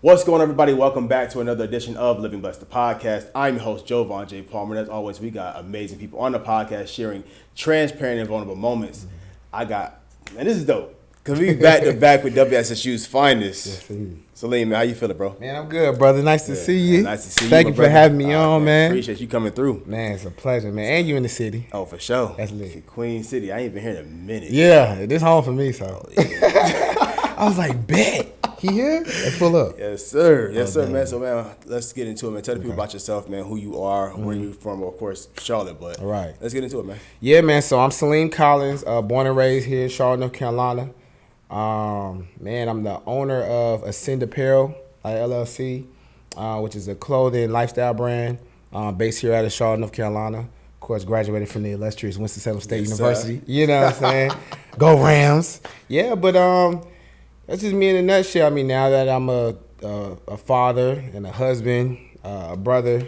What's going on, everybody? Welcome back to another edition of Living Blessed, the podcast. I'm your host, Jovan J. Palmer. As always, we got amazing people on the podcast sharing transparent and vulnerable moments. And this is dope, because we back to back with WSSU's finest. Yes, Salim, man, how you feeling, bro? Man, I'm good, brother. Nice to see you. Nice to see you. Thank you for having me on, man. Appreciate you coming through. Man, it's a pleasure, man. And you in the city. Oh, for sure. That's lit. Queen City. I ain't been here in a minute. Yeah, this home for me, so. I was like, bet. He here? Let's pull up. Yes, sir. Yes, sir, man. So, man, let's get into it, man. Tell the people about yourself, man, who you are, where you're from, of course, Charlotte, but let's get into it, man. Yeah, man. So, I'm Salim Collins, born and raised here in Charlotte, North Carolina. Man, I'm the owner of Ascend Apparel, LLC, which is a clothing lifestyle brand based here out of Charlotte, North Carolina. Of course, graduated from the illustrious Winston-Salem State University. You know what I'm saying? Go Rams. Yeah, but that's just me in a nutshell. I mean, now that I'm a father and a husband, a brother,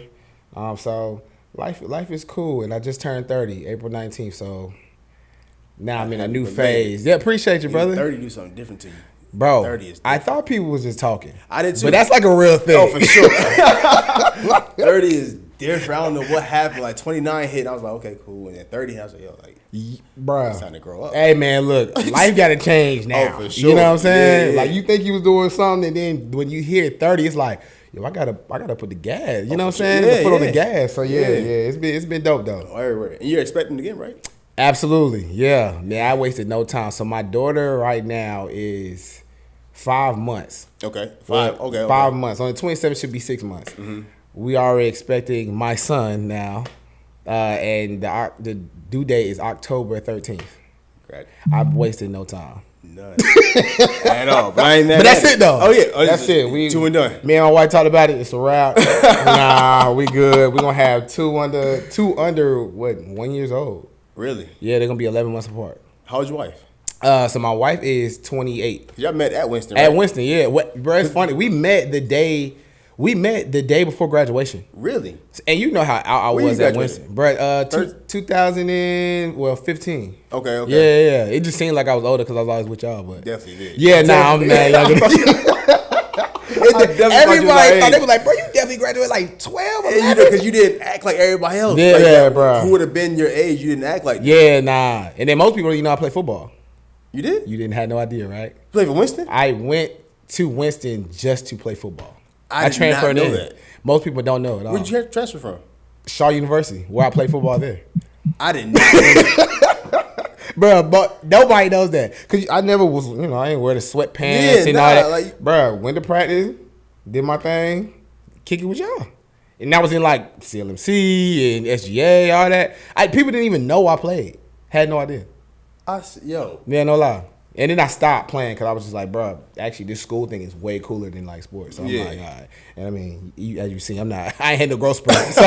so life is cool. And I just turned 30, April 19th, so now I'm in a new phase. Yeah, appreciate you, brother. 30 do something different to you. Bro, 30 is I thought people was just talking. I did too. But that's like a real thing. Oh, for sure. 30 is different. I don't know what happened. Like 29 hit, and I was like, okay, cool. And then 30 hit, I was like, yo, bro, it's time to grow up. Hey, man, look, life got to change now. Oh, for sure. You know what I'm saying? Yeah. Like, you think you was doing something, and then when you hear 30, it's like, yo, I gotta put the gas. You know what I'm saying? Yeah, put on the gas. So yeah, it's been dope though. Right. And you're expecting it again, right? Absolutely, yeah. Man, I wasted no time. So my daughter right now is 5 months. Okay, 5 months. On the 27th should be 6 months. Mm-hmm. We already expecting my son now, and the due date is October 13th. Great. I've wasted no time. None. At all. But that's it though. Oh yeah, that's it. We two and done. Me and my wife talked about it. It's a wrap. Nah, we good. We gonna have two under what 1 year old. Really? Yeah, they're gonna be 11 months apart. How old's your wife? So my wife is 28. Y'all met at Winston, right? At Winston, yeah. Bro, it's funny. We met the day before graduation. Really? And you know how I was at Winston. Bro, 2015. Okay. Yeah. It just seemed like I was older because I was always with y'all, but definitely did. Yeah, I'm mad younger. Everybody thought they were like, bro, you definitely graduated like 12 or 11. Because you didn't act like everybody else. Yeah, bro. Who would have been your age, you didn't act like that. Yeah, nah. And then most people, I play football. You did? You didn't have no idea, right? Play for Winston? I went to Winston just to play football. I transferred in. That. Most people don't know it all. Where'd you transfer from? Shaw University, where I played football there. I didn't know that. Bro, but nobody knows that. Because I never was, I ain't wear the sweatpants and all that. Like, bro, went to practice, did my thing, kick it with y'all. And that was in like CLMC and SGA, all that. People didn't even know I played. Had no idea. Yeah, no lie. And then I stopped playing because I was just like, bro, actually this school thing is way cooler than like sports. So I'm like, all right. And I mean, as you see, I ain't had no growth spurt. So,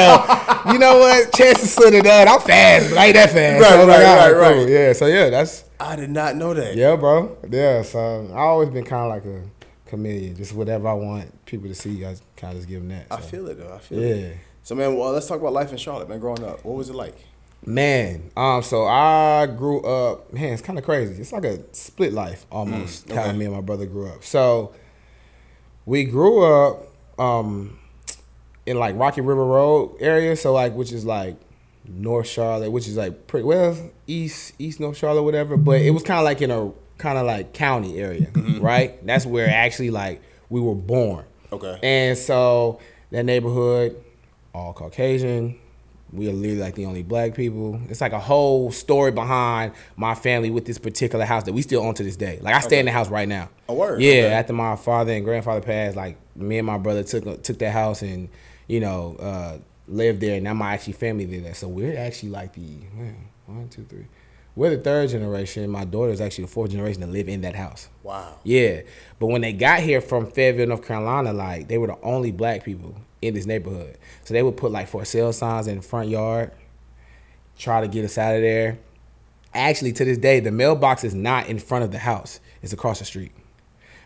you know what? Chances stood it done. I'm fast, but I ain't that fast. Right. Cool. Yeah, so yeah, that's. I did not know that. Yeah, bro. Yeah, so I always been kind of like a chameleon. Just whatever I want people to see, I kind of just give them that. So. I feel it, though. Yeah. So, man, let's talk about life in Charlotte, man, growing up. What was it like? Man, so I grew up, man, it's kind of crazy. It's like a split life almost, how me and my brother grew up. So we grew up in like Rocky River Road area, so like, which is like North Charlotte, which is like pretty well East North Charlotte, whatever. But it was kind of like in a kind of like county area, right? That's where actually like we were born. Okay. And so that neighborhood, all Caucasian. We are literally like the only black people. It's like a whole story behind my family with this particular house that we still own to this day. Like I stay in the house right now. A word. Yeah, okay. After my father and grandfather passed, like me and my brother took that house and lived there. And now my actually family did that. So we're actually like we're the third generation. My daughter is actually the fourth generation to live in that house. Wow. Yeah, but when they got here from Fayetteville, North Carolina, like they were the only black people in this neighborhood. So they would put like for sale signs in the front yard, try to get us out of there. Actually, to this day, the mailbox is not in front of the house. It's across the street.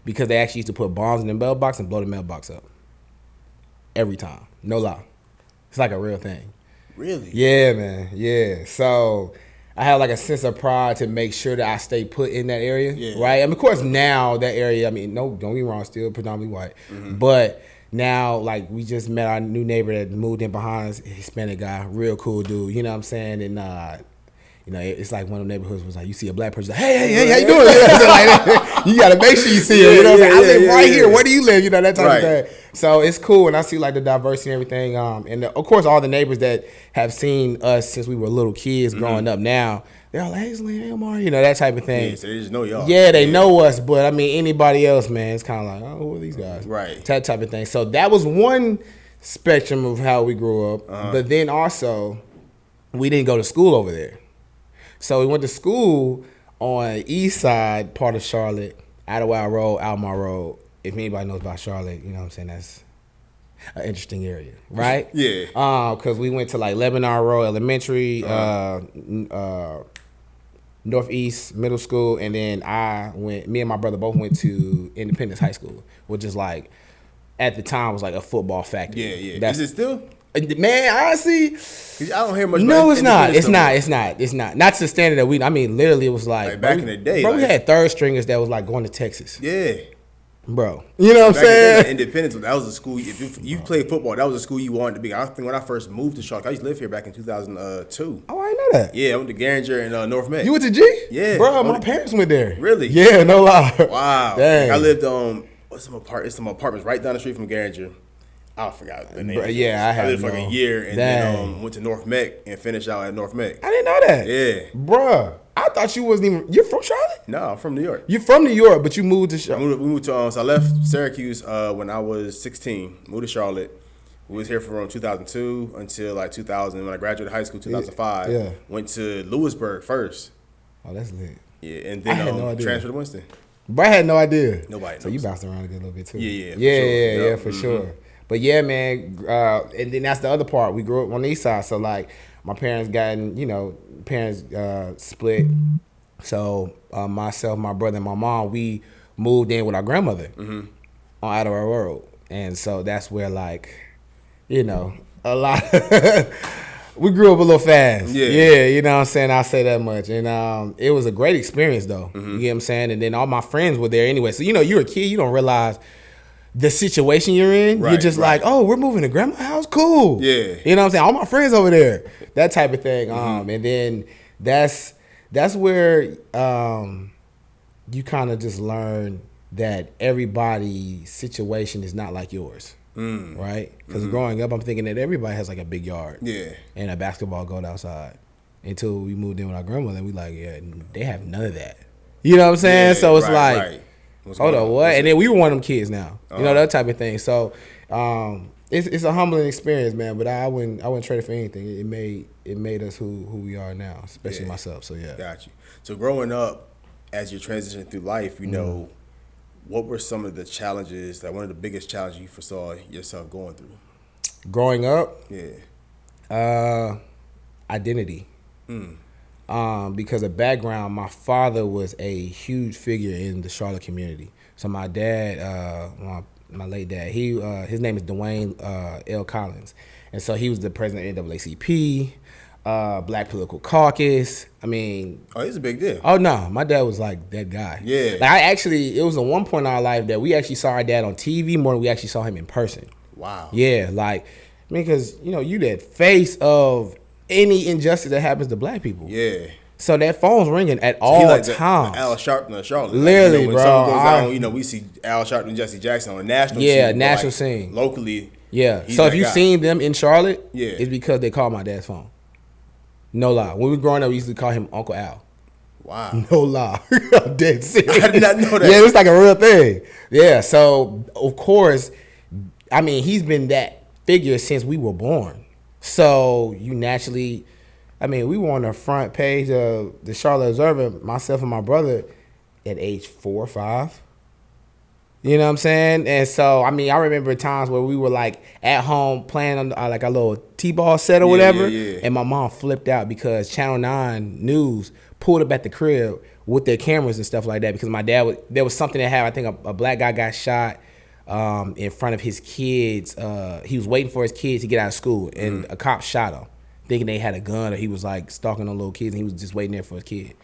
Because they actually used to put bombs in the mailbox and blow the mailbox up. Every time. No lie. It's like a real thing. Really? Yeah, man. Yeah. So I had like a sense of pride to make sure that I stay put in that area, Yeah. right? I mean, of course, now that area, I mean, no, don't get me wrong, still predominantly white, but now, like, we just met our new neighbor that moved in behind us, Hispanic guy, real cool dude, you know what I'm saying? And you know, it's like one of the neighborhoods was like, you see a black person, like, hey, how you doing? Like, you got to make sure you see him. You know what I'm saying? I live right here. Where do you live? You know, that type of thing. So it's cool, and I see like the diversity and everything. And of course, all the neighbors that have seen us since we were little kids growing up now, they're all like, hey, Salim, hey, Omar, you know, that type of thing. Yeah, so they just know y'all. Yeah, they know us, but I mean, anybody else, man, it's kind of like, oh, who are these guys? Right. That type of thing. So that was one spectrum of how we grew up. But then also, we didn't go to school over there. So we went to school on east side part of Charlotte, Idlewild Road, Almar Road. If anybody knows about Charlotte, you know what I'm saying, that's an interesting area, right? Yeah. Because we went to like Lebanon Road Elementary, Northeast Middle School, and then me and my brother both went to Independence High School, which is like, at the time was like a football factory. Yeah. Is it still? Man, honestly, 'Cause I don't hear much. no, about it's not. It's Independence not. It's not. Not to the standard that we. I mean, literally, it was like back in the day. Bro, like, we had third stringers that was like going to Texas. Yeah. Bro, you know what I'm Back in the day, saying? like, Independence, that was a school. If you played football, that was a school you wanted to be. I think when I first moved to Charlotte, I used to live here back in 2002. Oh, I didn't know that. Yeah, I went to Garinger and North Met. You went to G? Yeah. Bro, my parents went there. Really? Yeah, no lie. Wow. Dang. I lived on some apartments right down the street from Garinger. I forgot the name. Bro, yeah, I lived for like no. a year and Dang. then went to North Mech and finished out at North Mech. I didn't know that. Yeah. Bruh, I thought you wasn't even. You're from Charlotte? No, I'm from New York. You're from New York, but you moved to Charlotte. We moved to so I left Syracuse when I was 16. Moved to Charlotte. We was here from 2002 until like 2000. When I graduated high school, 2005. Yeah. Went to Lewisburg first. Oh, that's lit. Yeah, and I had no then idea. transferred to Winston. Bro, I had no idea. Nobody So knows. you bounced around a good little bit too. Yeah, Yeah, for for sure. sure. But yeah, man, and then that's the other part. We grew up on the east side, so like my parents split. So myself, my brother, and my mom, we moved in with our grandmother on Idlewild Road, and so that's where like, you know, a lot. We grew up a little fast. Yeah, you know what I'm saying? I'll say that much. And it was a great experience, though. You get what I'm saying? And then all my friends were there anyway. So, you know, you're a kid. You don't realize the situation you're in. You're just like, oh, we're moving to grandma's house? Cool. Yeah. You know what I'm saying? All my friends over there. That type of thing. And then that's where you kind of just learn that everybody's situation is not like yours. Right? Because growing up, I'm thinking that everybody has like a big yard. Yeah. And a basketball goat outside. Until we moved in with our grandmother, we like, yeah, they have none of that. You know what I'm saying? Yeah, so it's right. hold on, what? And then we were one of them kids now. You know, that type of thing. So it's a humbling experience, man. But I wouldn't trade it for anything. It made us who we are now, especially myself. So yeah. Got you. So growing up, as you're transitioning through life, you know, what were some of the challenges, like one of the biggest challenges you foresaw yourself going through? Growing up, identity. Because of background, my father was a huge figure in the Charlotte community. So my dad, my late dad, his name is Dwayne L. Collins. And so he was the president of NAACP, Black Political Caucus. I mean, Oh, it's a big deal. oh no, my dad was like that guy. Yeah. Like it was at one point in our life that we actually saw our dad on TV more than we actually saw him in person. Wow. Yeah, like, I mean, because, you know, you that face of any injustice that happens to black people. Yeah. So that phone's ringing at He all like times. Al Sharpton of Charlotte. Literally, when bro, something goes I- down, you know, we see Al Sharpton and Jesse Jackson on a national Yeah, scene. but, national like, scene. Locally. Yeah. he's So if that you've guy. seen them in Charlotte, Yeah. it's because they called my dad's phone. No lie. When we were growing up, we used to call him Uncle Al. Wow. No lie. I'm dead serious. I did not know that. Yeah, it was like a real thing. Yeah. So of course, I mean, he's been that figure since we were born. So you naturally, I mean, we were on the front page of the Charlotte Observer, myself and my brother, at age 4 or 5. You know what I'm saying? And so, I mean, I remember times where we were like at home playing on like a little T-ball set or whatever. Yeah. And my mom flipped out because Channel 9 News pulled up at the crib with their cameras and stuff like that because my dad, there was something that happened. I think a black guy got shot in front of his kids. He was waiting for his kids to get out of school and a cop shot him. thinking they had a gun or he was like stalking on little kids and he was just waiting there for a kid.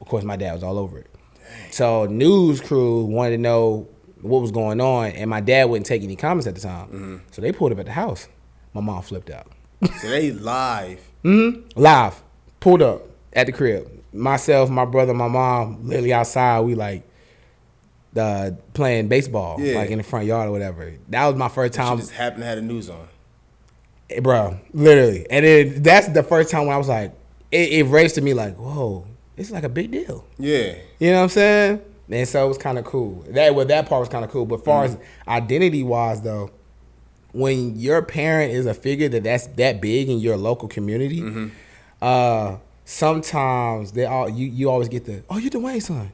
Of course, my dad was all over it. Dang. So news crew wanted to know what was going on, and my dad wouldn't take any comments at the time. Mm-hmm. So they pulled up at the house. My mom flipped out. So they live. Live. Pulled up at the crib. Myself, my brother, my mom, literally outside, we like playing baseball, like in the front yard or whatever. That was my first time. She just happened to have the news on. Bro, literally. And then that's the first time when I was like, it raised to me like, whoa, it's like a big deal. Yeah. You know what I'm saying? And so it was kind of cool. That part was kind of cool. But as far as identity-wise, though, when your parent is a figure that's that big in your local community, sometimes you always get the, oh, you're Dwayne's son.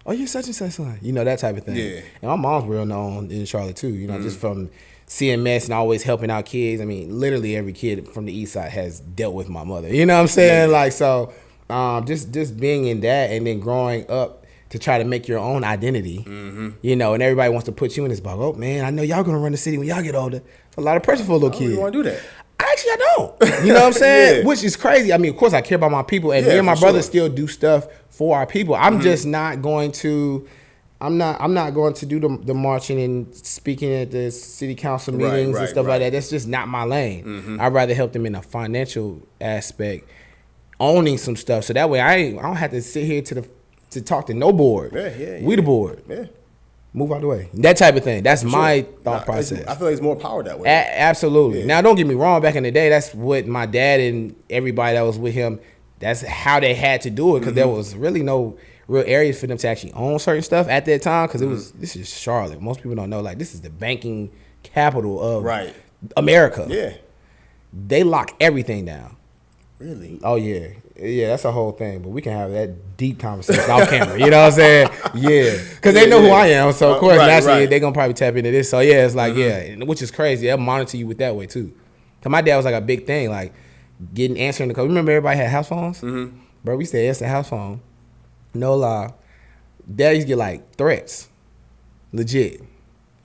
Oh, you're such and such son. You know, that type of thing. Yeah. And my mom's real known in Charlotte, too. You know, just from CMS and always helping out kids. I mean, literally every kid from the east side has dealt with my mother. You know what I'm saying? Yeah. Like, so just being in that and then growing up to try to make your own identity, you know, and everybody wants to put you in this box. Oh, man, I know y'all going to run the city when y'all get older. It's a lot of pressure for a little kid. You want to do that? Actually, I don't. You know what I'm saying? Which is crazy. I mean, of course, I care about my people, and me and my brother still do stuff for our people. I'm just not going to. I'm not going to do the marching and speaking at the city council meetings and stuff like that. That's just not my lane. I'd rather help them in a financial aspect, owning some stuff, so that way I don't have to sit here to talk to no board. We the board. Yeah. Move out the way. That type of thing. That's my thought process. I feel like it's more power that way. Absolutely. Yeah. Now, don't get me wrong. Back in the day, that's what my dad and everybody that was with him, that's how they had to do it, because there was really no real areas for them to actually own certain stuff at that time, because this is Charlotte. Most people don't know, like, this is the banking capital of America. Yeah. They lock everything down. Really? Oh, yeah. Yeah, that's a whole thing, but we can have that deep conversation off camera. You know what I'm saying? Yeah. Because they know who I am, so of course, naturally, they're going to probably tap into this. So, yeah, it's like, which is crazy. They'll monitor you with that way, too. Because my dad was like a big thing, like answering the call. Remember everybody had house phones? Bro, we used to answer the house phone. No lie. Dad used to get, like, threats. Legit.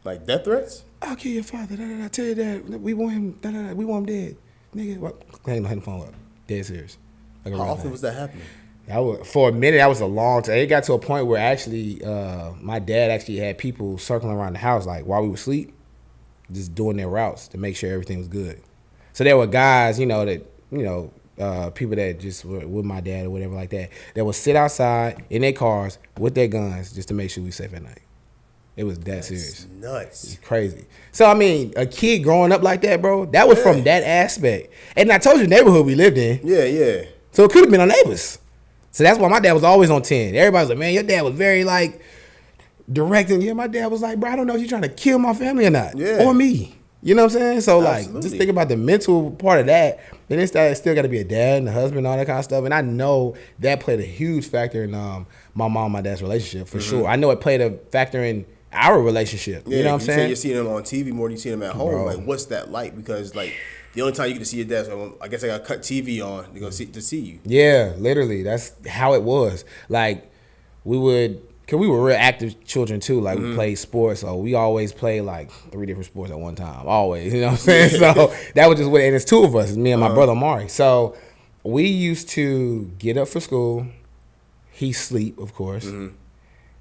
Like death threats? I'll kill your father. I tell you that. We want him. We want him dead. Nigga, what? Hang the phone up. Dead serious. How often was that happening? For a minute, that was a long time. It got to a point where actually, my dad actually had people circling around the house, like while we were asleep, just doing their routes to make sure everything was good. So there were guys, people that just were with my dad or whatever like that would sit outside in their cars with their guns just to make sure we safe at night. It was that serious. Nuts. It's crazy. So, I mean, a kid growing up like that, bro, that was from that aspect. And I told you the neighborhood we lived in. Yeah. So it could have been our neighbors. So that's why my dad was always on 10. Everybody's like, man, your dad was very, like, directing. Yeah, my dad was like, bro, I don't know if you're trying to kill my family or not. Yeah. Or me. You know what I'm saying? So, like, just think about the mental part of that. Then it's still got to be a dad and a husband and all that kind of stuff. And I know that played a huge factor in my mom and my dad's relationship, for sure. I know it played a factor in our relationship. You know what I'm saying? You're seeing them on TV more than you see them at home. Bro. Like, what's that like? Because, like, the only time you get to see your dad, so I guess I got to cut TV on to go see you. Yeah, literally. That's how it was. Like, we were real active children, too. Like, we played sports, so we always played, like, 3 different sports at one time. Always, you know what I'm saying? So, that was just what, and it's 2 of us. It's me and my brother, Mari. So, we used to get up for school. He sleep, of course.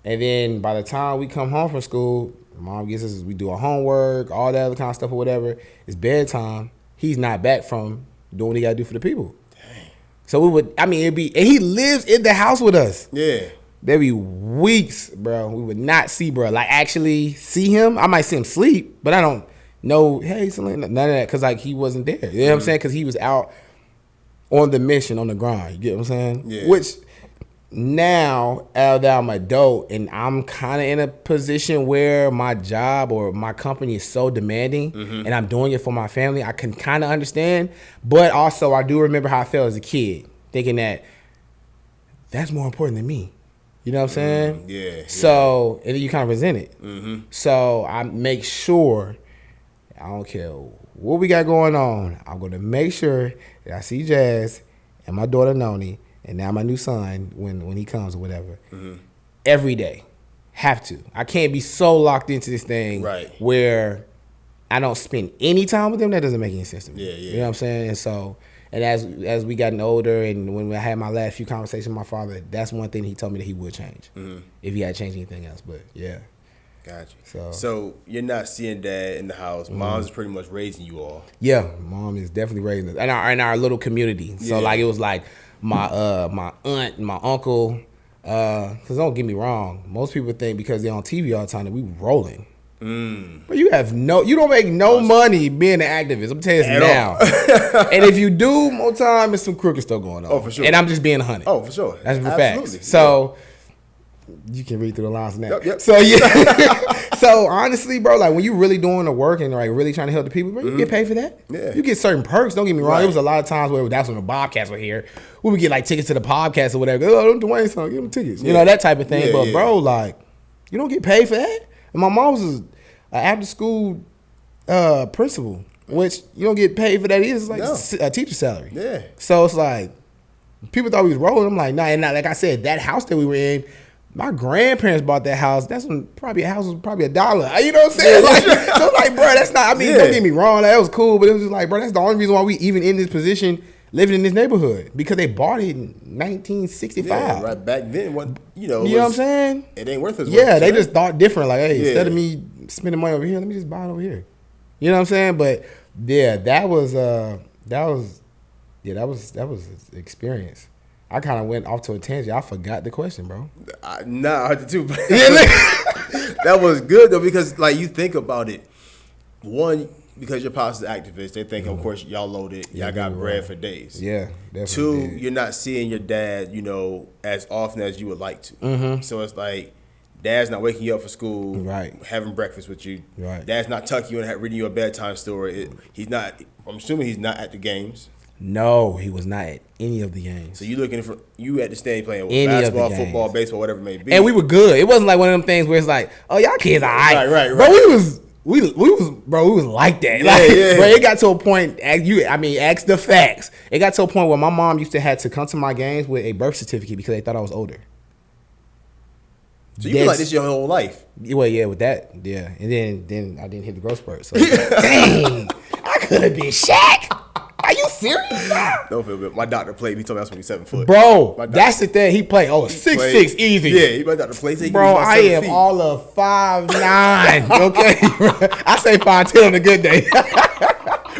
And then by the time we come home from school, mom gets us, we do our homework, all that other kind of stuff or whatever. It's bedtime. He's not back from doing what he got to do for the people. Dang. So and he lives in the house with us. Yeah. There'd be weeks, bro, we would not see, bro. Like, actually see him. I might see him sleep, but I don't know, hey, Salim, none of that, because, like, he wasn't there. You know what I'm saying? Because he was out on the mission, on the grind. You get what I'm saying? Yeah. Which, now that I'm an adult and I'm kind of in a position where my job or my company is so demanding and I'm doing it for my family, I can kind of understand. But also, I do remember how I felt as a kid, thinking that that's more important than me. You know what I'm saying? Yeah. So, and then you kind of resent it. So I make sure, I don't care what we got going on, I'm going to make sure that I see Jazz and my daughter Noni, and now my new son, when he comes or whatever, every day. Have to. I can't be so locked into this thing where I don't spend any time with them. That doesn't make any sense to me. You know what I'm saying? And so And as we gotten older, and when I had my last few conversations with my father, that's one thing he told me that he would change if he had to change anything else. But yeah. Gotcha. So you're not seeing dad in the house. Mom's pretty much raising you all. Yeah, mom is definitely raising us in our little community. So like it was like my aunt and my uncle. Cause don't get me wrong, most people think because they're on TV all the time that we rolling. But you don't make no money being an activist. I'm telling you this now. And if you do, more time, there's some crooked stuff going on. Oh, for sure. And I'm just being 100. Oh, for sure. That's for Absolutely. facts. So you can read through the lines now. Yep. So yeah. So honestly, bro, like when you really doing the work and like really trying to help the people, bro, you get paid for that. Yeah. You get certain perks. Don't get me wrong. Right. It was a lot of times where that's when the Bobcats were here. We would get like tickets to the podcast or whatever. Oh, Dwayne son, give them tickets. You know, that type of thing. But bro, like you don't get paid for that. And my mom was an after school principal, which you don't get paid for that either. It's like a teacher salary. Yeah. So it's like people thought we was rolling. I'm like, nah. And like I said, that house that we were in, my grandparents bought that house. That's when probably a house was probably $1. You know what I'm saying? Like, so like, bro, that's not. I mean, don't get me wrong. That was cool, but it was just like, bro, that's the only reason why we even in this position, living in this neighborhood, because they bought it in 1965. Yeah, right back then, you know what I'm saying? It ain't worth it. Yeah, they just thought different. Like, hey, instead of me spending money over here, let me just buy it over here. You know what I'm saying? But yeah, that was experience. I kind of went off to a tangent. I forgot the question, bro. Nah, I did too. That was good though, because like you think about it, one, because your pops is an activist, they think of course y'all loaded, y'all got bread for days. Yeah, definitely. Two, you're not seeing your dad, you know, as often as you would like to. So it's like dad's not waking you up for school, right? Having breakfast with you, right? Dad's not tucking you in, reading you a bedtime story. He's not. I'm assuming he's not at the games. No, he was not at any of the games. So you looking for you at the stage playing basketball, football, baseball, whatever it may be. And we were good. It wasn't like one of them things where it's like, oh, y'all kids, all right. Right. Bro, we was like that. Yeah, like, yeah. Bro, it got to a point. Ask the facts. It got to a point where my mom used to have to come to my games with a birth certificate because they thought I was older. So you been like this your whole life? Well, yeah, with that, yeah. And then I didn't hit the growth spurt. So dang, I could have been Shaq. Are you serious? Don't feel good. My doctor played. He told me I was going to be 7 foot. Bro, that's the thing. He played. Oh, 6'6", easy. Yeah, my doctor played. Bro, I am all of 5'9". Okay, I say 5'10" on a good day.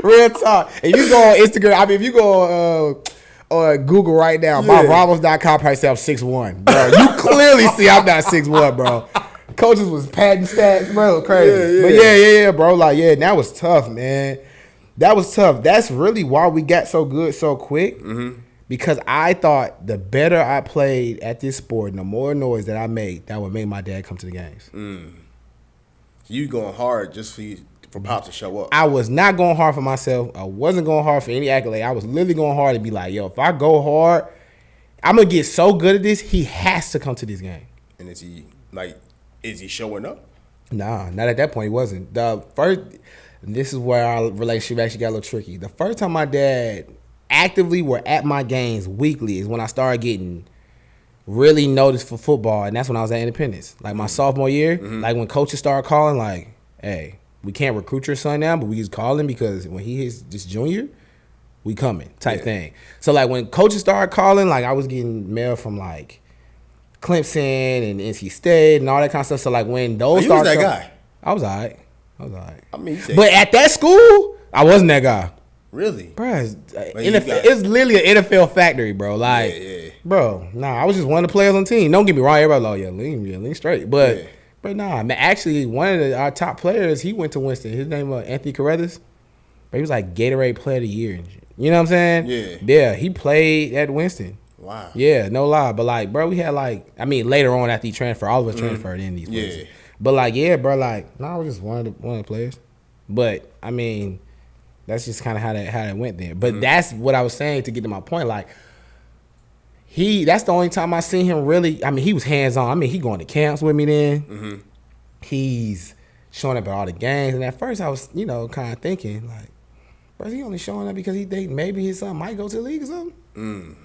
Real talk. And you go on Instagram. I mean, if you go on Google right now, myRivals.com probably say I'm 6'1". Bro, you clearly see I'm not 6'1", bro. Coaches was padding stats, bro. Crazy. But yeah, bro. Like, yeah, that was tough, man. That was tough. That's really why we got so good so quick. Because I thought the better I played at this sport, and the more noise that I made, that would make my dad come to the games. So you going hard just for Pops to show up? I was not going hard for myself. I wasn't going hard for any accolade. I was literally going hard to be like, yo, if I go hard, I'm going to get so good at this, he has to come to this game. And is he showing up? Nah, not at that point. He wasn't. This is where our relationship actually got a little tricky. The first time my dad actively were at my games weekly is when I started getting really noticed for football, and that's when I was at Independence. Like my sophomore year, like when coaches started calling, like, hey, we can't recruit your son now, but we just call him because when he hits this junior, we coming type thing. So like when coaches started calling, like I was getting mail from like Clemson and NC State and all that kind of stuff. So like when those started, you was that guy. I was all right. I mean, but at that school, I wasn't that guy. Really? Bro, it's literally an NFL factory, bro. Like, bro, nah, I was just one of the players on the team. Don't get me wrong, everybody like, lean straight. But, but nah, man, actually, one of our top players, he went to Winston. His name was Anthony Carruthers. But he was like Gatorade Player of the Year. You know what I'm saying? Yeah. Yeah, he played at Winston. Wow. Yeah, no lie. But like, bro, we had like, I mean, later on after he transferred, all of us transferred in these places. But like, yeah, bro, like, no, I was just one of the players. But I mean, that's just kind of how that went there. But that's what I was saying to get to my point. Like, that's the only time I seen him really. I mean, he was hands on. I mean, he going to camps with me then. He's showing up at all the games. And at first, I was, kind of thinking like, bro, is he only showing up because he think maybe his son might go to the league or something?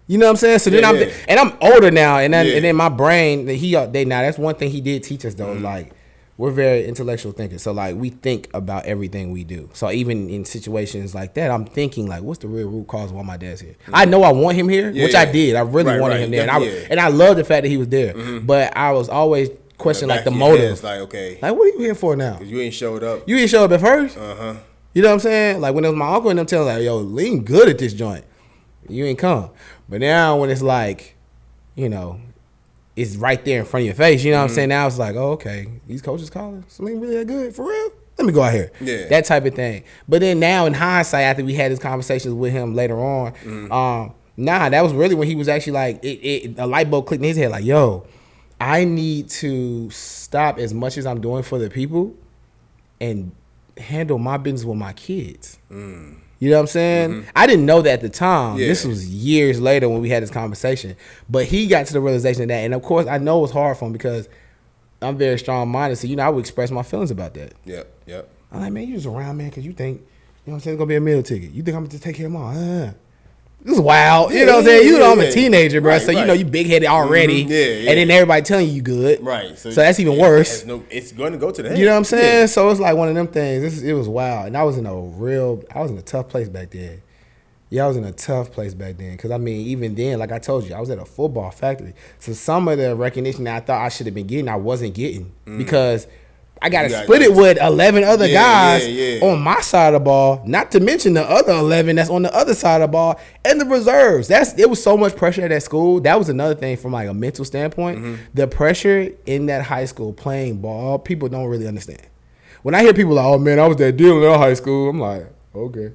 You know what I'm saying? So then I'm older now, and then my brain, now that's one thing he did teach us though. Like, we're very intellectual thinkers. So like we think about everything we do. So even in situations like that, I'm thinking like, what's the real root cause of why my dad's here? I know I want him here, which I did. I really wanted him there, and I love the fact that he was there. But I was always questioning like the motive. It's like, okay, like what are you here for now? Because you ain't showed up. You ain't showed up at first. You know what I'm saying? Like when it was my uncle and them telling like, yo, Lean good at this joint. You ain't come. But now when it's like, you know, it's right there in front of your face. You know what I'm saying? Now it's like, oh, okay, these coaches calling. Salim really that good? For real? Let me go out here. Yeah. That type of thing. But then now in hindsight, after we had these conversations with him later on, that was really when he was actually like, a light bulb clicked in his head like, yo, I need to stop as much as I'm doing for the people and handle my business with my kids. You know what I'm saying? I didn't know that at the time. Yeah. This was years later when we had this conversation. But he got to the realization of that. And, of course, I know it was hard for him because I'm very strong-minded. So, I would express my feelings about that. Yep. I'm like, man, you just around, man, because you think, what I'm saying, it's going to be a meal ticket. You think I'm going to take care of mom? This is wild. You know what I'm saying? I'm a teenager, bro. Right, so, you big-headed already. And then everybody telling you good. Right. So that's even worse. It's going to go to the head. You know what I'm saying? Yeah. So it's like one of them things. It was wild. And I was in a tough place back then. Yeah, I was in a tough place back then. Because, even then, like I told you, I was at a football factory. So some of the recognition that I thought I should have been getting, I wasn't getting. Because I got to split it with 11 other guys on my side of the ball, not to mention the other 11 that's on the other side of the ball, and the reserves. It was so much pressure at that school. That was another thing from like a mental standpoint. The pressure in that high school playing ball, people don't really understand. When I hear people like, oh man, I was that deal in that high school, I'm like, okay.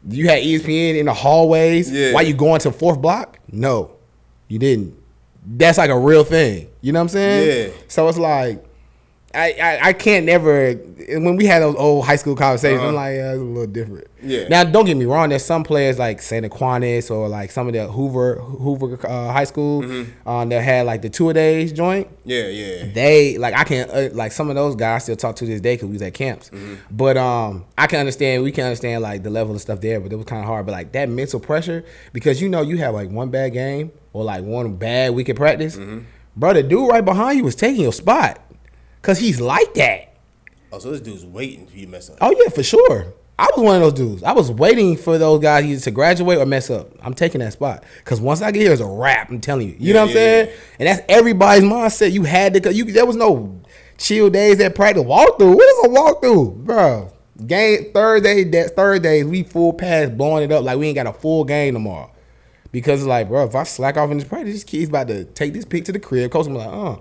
You had ESPN in the hallways while you going to fourth block? No, you didn't. That's like a real thing. You know what I'm saying? Yeah. So it's like, I can't never, when we had those old high school conversations, I'm like, it's a little different. Yeah. Now, don't get me wrong. There's some players like St. Aquinas or like some of the Hoover High School that had like the two-a-days joint. Yeah. They, like, I can, like some of those guys I still talk to this day because we was at camps. But we can understand like the level of stuff there, but it was kind of hard. But like that mental pressure, because you have like one bad game or like one bad week of practice. Bro, the dude right behind you was taking your spot. Because he's like that. Oh, so this dude's waiting for you to mess up. Oh, yeah, for sure. I was one of those dudes. I was waiting for those guys either to graduate or mess up. I'm taking that spot. Because once I get here, it's a wrap, I'm telling you. You know what I'm saying? Yeah. And that's everybody's mindset. You had to, there was no chill days at practice. Walkthrough. What is a walkthrough? Bro, Thursdays, we full pass blowing it up like we ain't got a full game tomorrow. Because it's like, bro, if I slack off in this practice, this kid's about to take this pick to the crib. Coach will be like,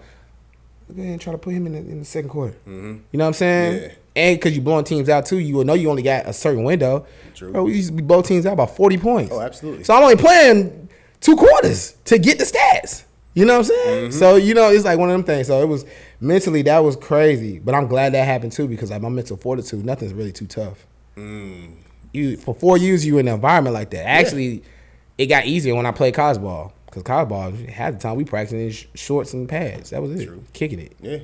and try to put him in the second quarter. You know what I'm saying? Yeah. And because you're blowing teams out too, you will know you only got a certain window. True. Bro, we used to be blow teams out by 40 points. Oh, absolutely. So I'm only playing 2 quarters to get the stats. You know what I'm saying? So, it's like one of them things. So it was mentally, that was crazy. But I'm glad that happened too because like my mental fortitude, nothing's really too tough. For 4 years, you were in an environment like that. Actually, it got easier when I played college ball. Because college ball, half the time we practicing in shorts and pads. That was it. True. Kicking it. Yeah.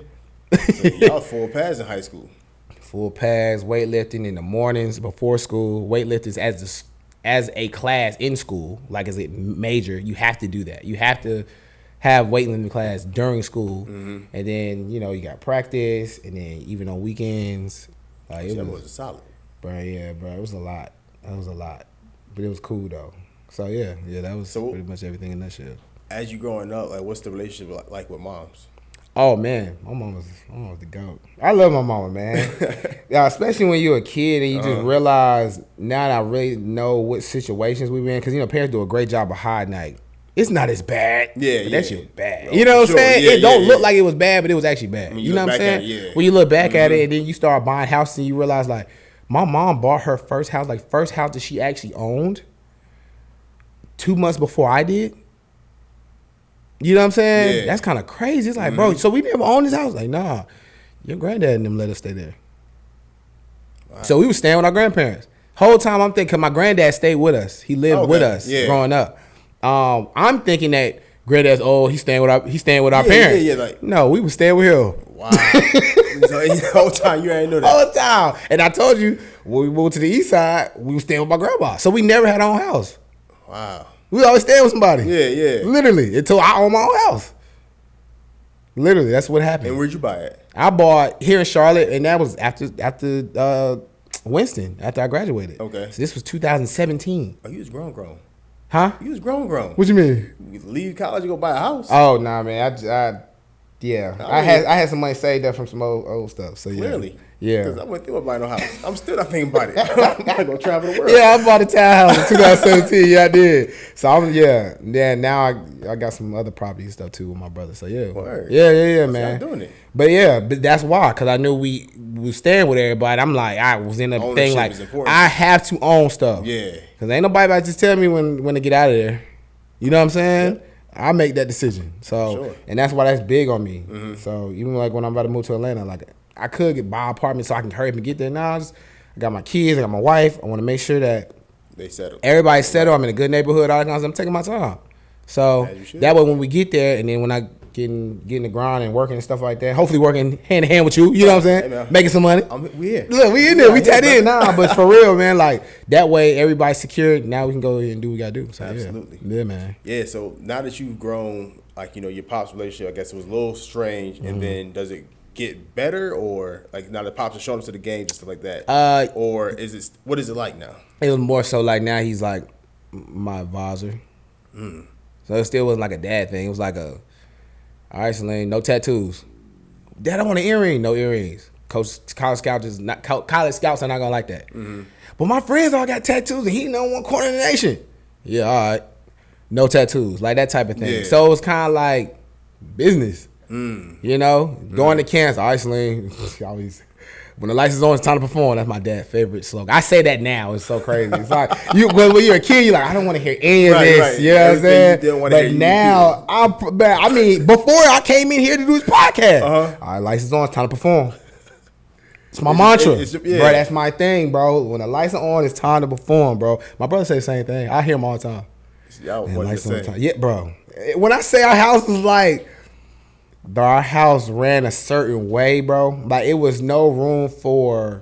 So y'all full pads in high school. Full pads, weightlifting in the mornings before school. Weightlifting as a class in school, like as a major, you have to do that. You have to have weightlifting class during school. And then, you got practice. And then even on weekends. Like, it was solid. Bro, it was a lot. That was a lot. But it was cool, though. So, yeah, that was pretty much everything in that shit. As you growing up, like, what's the relationship like with moms? Oh, man, my mom was the GOAT. I love my mama, man. Yeah, especially when you're a kid and you just realize now that I really know what situations we were in. Because, parents do a great job of hiding, like, it's not as bad. Yeah, but that shit bad. You know what I'm saying? It don't look like it was bad, but it was actually bad. You know what I'm saying? When you look back at it and then you start buying houses and you realize, like, my mom bought her first house that she actually owned 2 months before I did. You know what I'm saying? Yeah. That's kind of crazy. It's like, bro, so we never owned this house? Like, nah, your granddad and them let us stay there. Wow. So we was staying with our grandparents. Whole time I'm thinking, my granddad stayed with us. He lived with us growing up. I'm thinking that granddad's old. He's staying with our parents. Like, no, we was staying with him. Wow. So the whole time you ain't know that. Whole time. And I told you, when we moved to the east side, we was staying with my grandma. So we never had our own house. Wow. We always staying with somebody. Yeah. Literally, until I own my own house. Literally, that's what happened. And where'd you buy it? I bought here in Charlotte, and that was after Winston, after I graduated. Okay. So this was 2017. Oh, you was grown. Huh? You was grown. What you mean? You leave college, you go buy a house. Oh, nah, man. I had some money saved up from some old stuff. So yeah. Really? Yeah. Because I went through buying no house. I'm still not thinking about it. I'm not gonna travel the world. Yeah, I bought a townhouse in 2017. Yeah, I did. So now I got some other property and stuff too with my brother. So yeah. Word. Yeah, So man. I'm doing it. But that's why, because I knew we was staying with everybody. I'm like, I was in a thing like I have to own stuff. Yeah. Because ain't nobody about to just tell me when to get out of there. You know what I'm saying? Yep. I make that decision. So and that's why that's big on me. Mm-hmm. So even like when I'm about to move to Atlanta, like I could buy an apartment so I can hurry up and get there. Now I got my kids, I got my wife. I want to make sure that they settle. Everybody's settled. I'm in a good neighborhood. All that kind of stuff. I'm taking my time. So that way, when we get there, and then when I get in the grind and working and stuff like that, hopefully working hand in hand with you. You know what I'm saying? Hey, making some money. We here. Look, we in there. We tied in now. But for real, man, like that way, everybody's secured. Now we can go and do what we gotta do. So, absolutely. Yeah, man. Yeah. So now that you've grown, like your pop's relationship, I guess it was a little strange. And then does it get better, or like now the pops are showing up to the game, just stuff like that? Or is it? What is it like now? It was more so like now he's like my advisor. So it still wasn't like a dad thing. It was like all right, Salim, no tattoos. Dad, I want an earring. No earrings. College scouts are not gonna like that. Mm-hmm. But my friends all got tattoos, and he know one corner of the nation. Yeah, all right. No tattoos, like that type of thing. Yeah. So it was kind of like business. You know, going to camps. All right, Salim. Always. When the lights is on, it's time to perform. That's my dad's favorite slogan. I say that now. It's so crazy. It's like when you're a kid, you're like, I don't want to hear any of this. Right. You know what I'm saying? But now, I mean, before I came in here to do this podcast, all right, lights is on, it's time to perform. It's my mantra, bro. That's my thing, bro. When the lights are on, it's time to perform, bro. My brother say the same thing. I hear him all the time. Yeah, bro. When I say our house is like, bro, our house ran a certain way, bro. Like, it was no room for,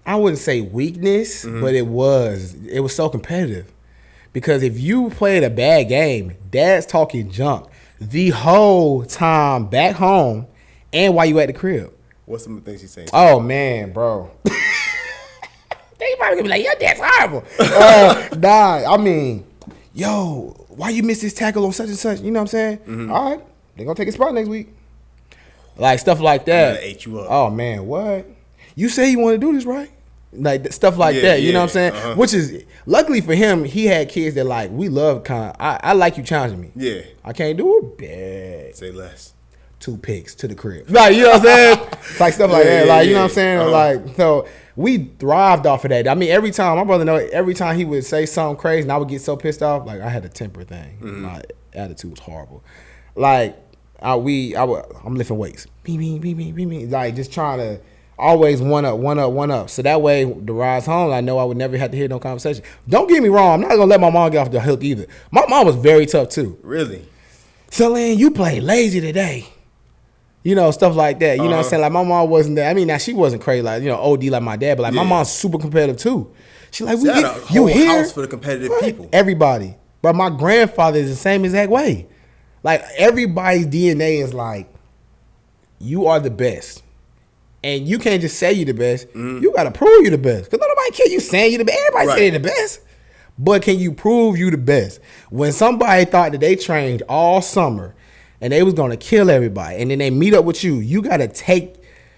I wouldn't say weakness, but it was so competitive. Because if you played a bad game, dad's talking junk the whole time back home and while you at the crib. What's some of the things he's saying? Oh, man, bro. They probably gonna be like, your dad's horrible. I mean, yo, why you miss this tackle on such and such? You know what I'm saying? All right. They're going to take a spot next week. Like, stuff like that. Ate you up. Oh, man, what? You say you want to do this, right? Like, stuff like that. You know what I'm saying? Which is, luckily for him, he had kids that, like, we love kind of, I like you challenging me. Yeah. I can't do it. Bad. Say less. 2 picks to the crib. Like, you know what I'm saying? It's like stuff like that. Like, you know what I'm saying? Like, so we thrived off of that. I mean, every time, my brother every time he would say something crazy and I would get so pissed off, like, I had a temper thing. My attitude was horrible. Like, I'm lifting weights. Beep. Like, just trying to always one up. So that way, the rise home, I know I would never have to hear no conversation. Don't get me wrong. I'm not going to let my mom get off the hook either. My mom was very tough, too. Really? Salim, you played lazy today. You know, stuff like that. You know what I'm saying? Like, my mom wasn't there. I mean, now, she wasn't crazy, like, you know, OD like my dad, but, like, my mom's super competitive, too. She's like, you here? House for the competitive people. Everybody. But my grandfather is the same exact way. Like, everybody's DNA is like, you are the best. And you can't just say you're the best. You got to prove you're the best. Because nobody care you saying you're the best. Everybody say you're the best. But can you prove you the best? When somebody thought that they trained all summer and they was going to kill everybody, and then they meet up with you, you got to take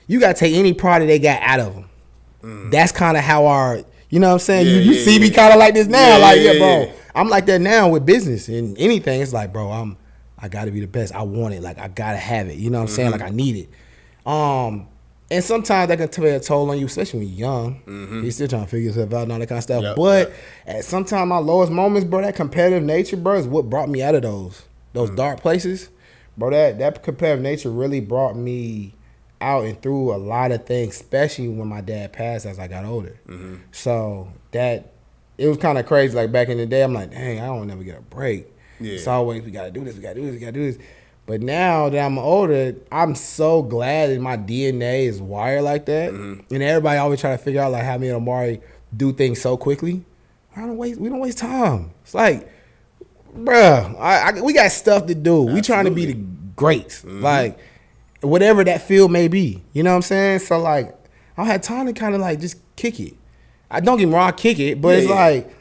any pride that they got out of them. That's kind of how our, you know what I'm saying? You see me kind of like this now. Bro. I'm like that now with business and anything. It's like, bro, I gotta be the best. I want it. Like, I gotta have it. You know what I'm saying? Like, I need it. And sometimes that can take a toll on you, especially when you're young. You're still trying to figure yourself out and all that kind of stuff. But at sometimes my lowest moments, bro, that competitive nature, bro, is what brought me out of those dark places. Bro, that competitive nature really brought me out and through a lot of things, especially when my dad passed as I got older. So it was kind of crazy. Like, back in the day, I'm like, dang, I don't never get a break. Yeah. It's always, we got to do this. But now that I'm older, I'm so glad that my DNA is wired like that. And everybody always try to figure out, like, how me and Amari do things so quickly. We don't waste time. It's like, bruh, we got stuff to do. Absolutely. We trying to be the greats. Like, whatever that field may be. You know what I'm saying? So, like, I had time to kind of, like, just kick it. I don't get me wrong, I kick it, but it's like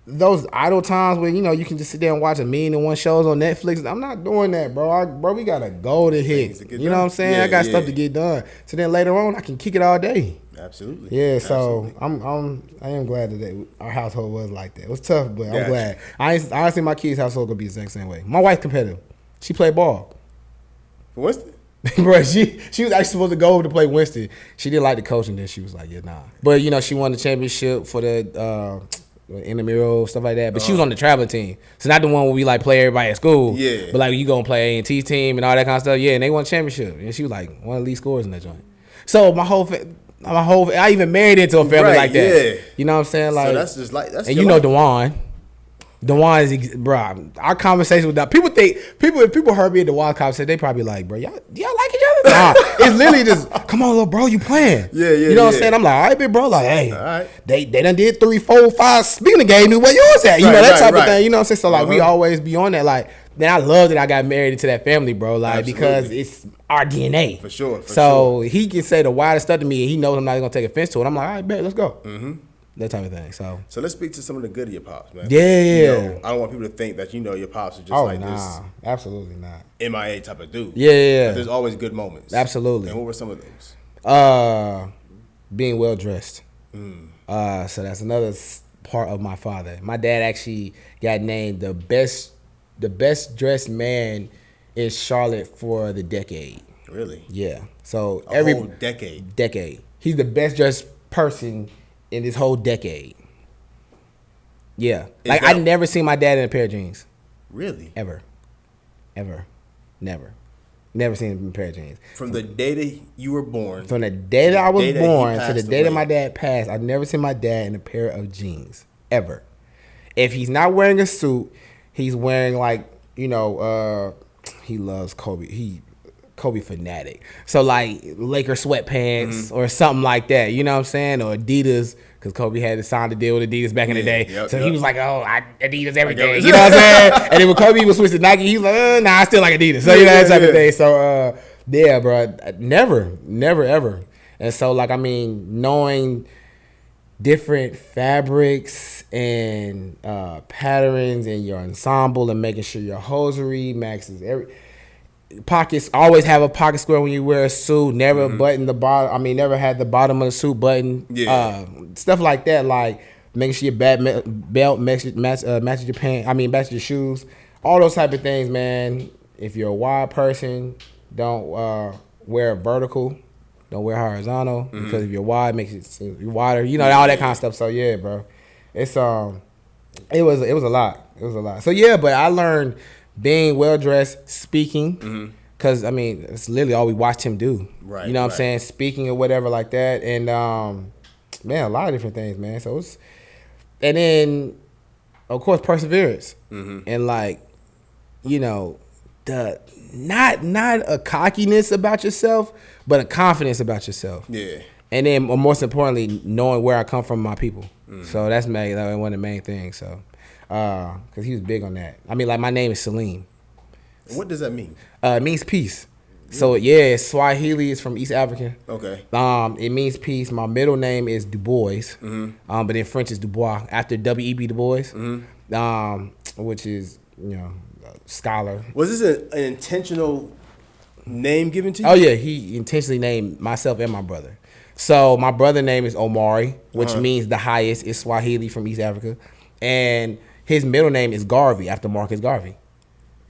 those idle times when, you know, you can just sit there and watch 1,000,001 shows on Netflix. I'm not doing that, bro. Bro, we got a goal to hit. You know what I'm saying? I got stuff to get done. So then later on, I can kick it all day. Absolutely. Yeah, so I am glad that our household was like that. It was tough, but I'm glad. I don't think my kids' household gonna be the exact same way. My wife's competitive. She played ball. For Winston? Bro, she was actually supposed to go to play Winston. She didn't like the coach, and then she was like, yeah, nah. But, you know, she won the championship for the intramural, stuff like that. But she was on the traveling team. So not the one where we, like, play everybody at school. Yeah. But, like, you going to play A&T's team and all that kind of stuff. Yeah, and they won the championship. And she was, like, one of the lead scorers in that joint. So my whole I even married into a family like that. Yeah. You know what I'm saying? Like, so that's just like, that's, and you know Dewan. Dewan is, bro. Our conversation with that, if people heard me at Dewan conversation, they probably like, bro, y'all like each other? Nah, it's literally just, come on, little bro, you playing? Yeah. You know what I'm saying? I'm like, all right, big bro, like, hey, all right. They done did 3, 4, 5 speaking of game, where yours at? You know that type of thing. You know what I'm saying? So like, we always be on that. Like, then I love that I got married into that family, bro. Like, because it's our DNA. For sure. So he can say the wildest stuff to me, and he knows I'm not gonna take offense to it. I'm like, all right, bet, let's go. That type of thing. So let's speak to some of the good of your pops, man. Yeah. You know, I don't want people to think that, you know, your pops are just this. Absolutely not. MIA type of dude. Yeah. But there's always good moments. Absolutely. And what were some of those? Being well dressed. So that's another part of my father. My dad actually got named the best dressed man in Charlotte for the decade. Really? Yeah. So every whole decade. Decade. He's the best dressed person in this whole decade. Yeah. Like, I never seen my dad in a pair of jeans. Really? Ever. Never seen him in a pair of jeans. From the day that you were born. From the day that I was born to the day that my dad passed, I've never seen my dad in a pair of jeans. Ever. If he's not wearing a suit, he's wearing, like, you know, he loves Kobe. Kobe fanatic. So, like, Laker sweatpants or something like that. You know what I'm saying? Or Adidas, because Kobe had to sign the deal with Adidas back in the day. So he was like, oh, Adidas everything. You know what I'm saying? And then when Kobe was switched to Nike, he was like, nah, I still like Adidas. So, you know, that type of thing. So, yeah, bro. Never, ever. And so, like, I mean, knowing different fabrics and patterns in your ensemble and making sure your hosiery matches pockets, always have a pocket square when you wear a suit. Never button the bottom. I mean, never had the bottom of the suit button. Yeah. Stuff like that. Like making sure your belt matches your pants. I mean, matches your shoes. All those type of things, man. If you're a wide person, don't wear vertical. Don't wear horizontal because if you're wide, makes it seem you're wider. You know, all that kind of stuff. So yeah, bro. It's it was a lot. It was a lot. So yeah, but I learned being well dressed, speaking, because I mean it's literally all we watched him do. Right. You know what I'm saying? Speaking or whatever like that, and man, a lot of different things, man. So it's, and then of course perseverance, and like, you know, the not a cockiness about yourself, but a confidence about yourself. Yeah. And then most importantly, knowing where I come from, my people. So that's one of the main things. So. Because he was big on that. I mean, like, my name is Salim. What does that mean? It means peace. So, yeah, Swahili is from East Africa. Okay. It means peace. My middle name is Du Bois. But in French it's Dubois, after W.E.B. Du Bois, which is, you know, scholar. Was this an intentional name given to you? Oh, yeah. He intentionally named myself and my brother. So, my brother's name is Omari, which means the highest. It's Swahili from East Africa. And his middle name is Garvey, after Marcus Garvey.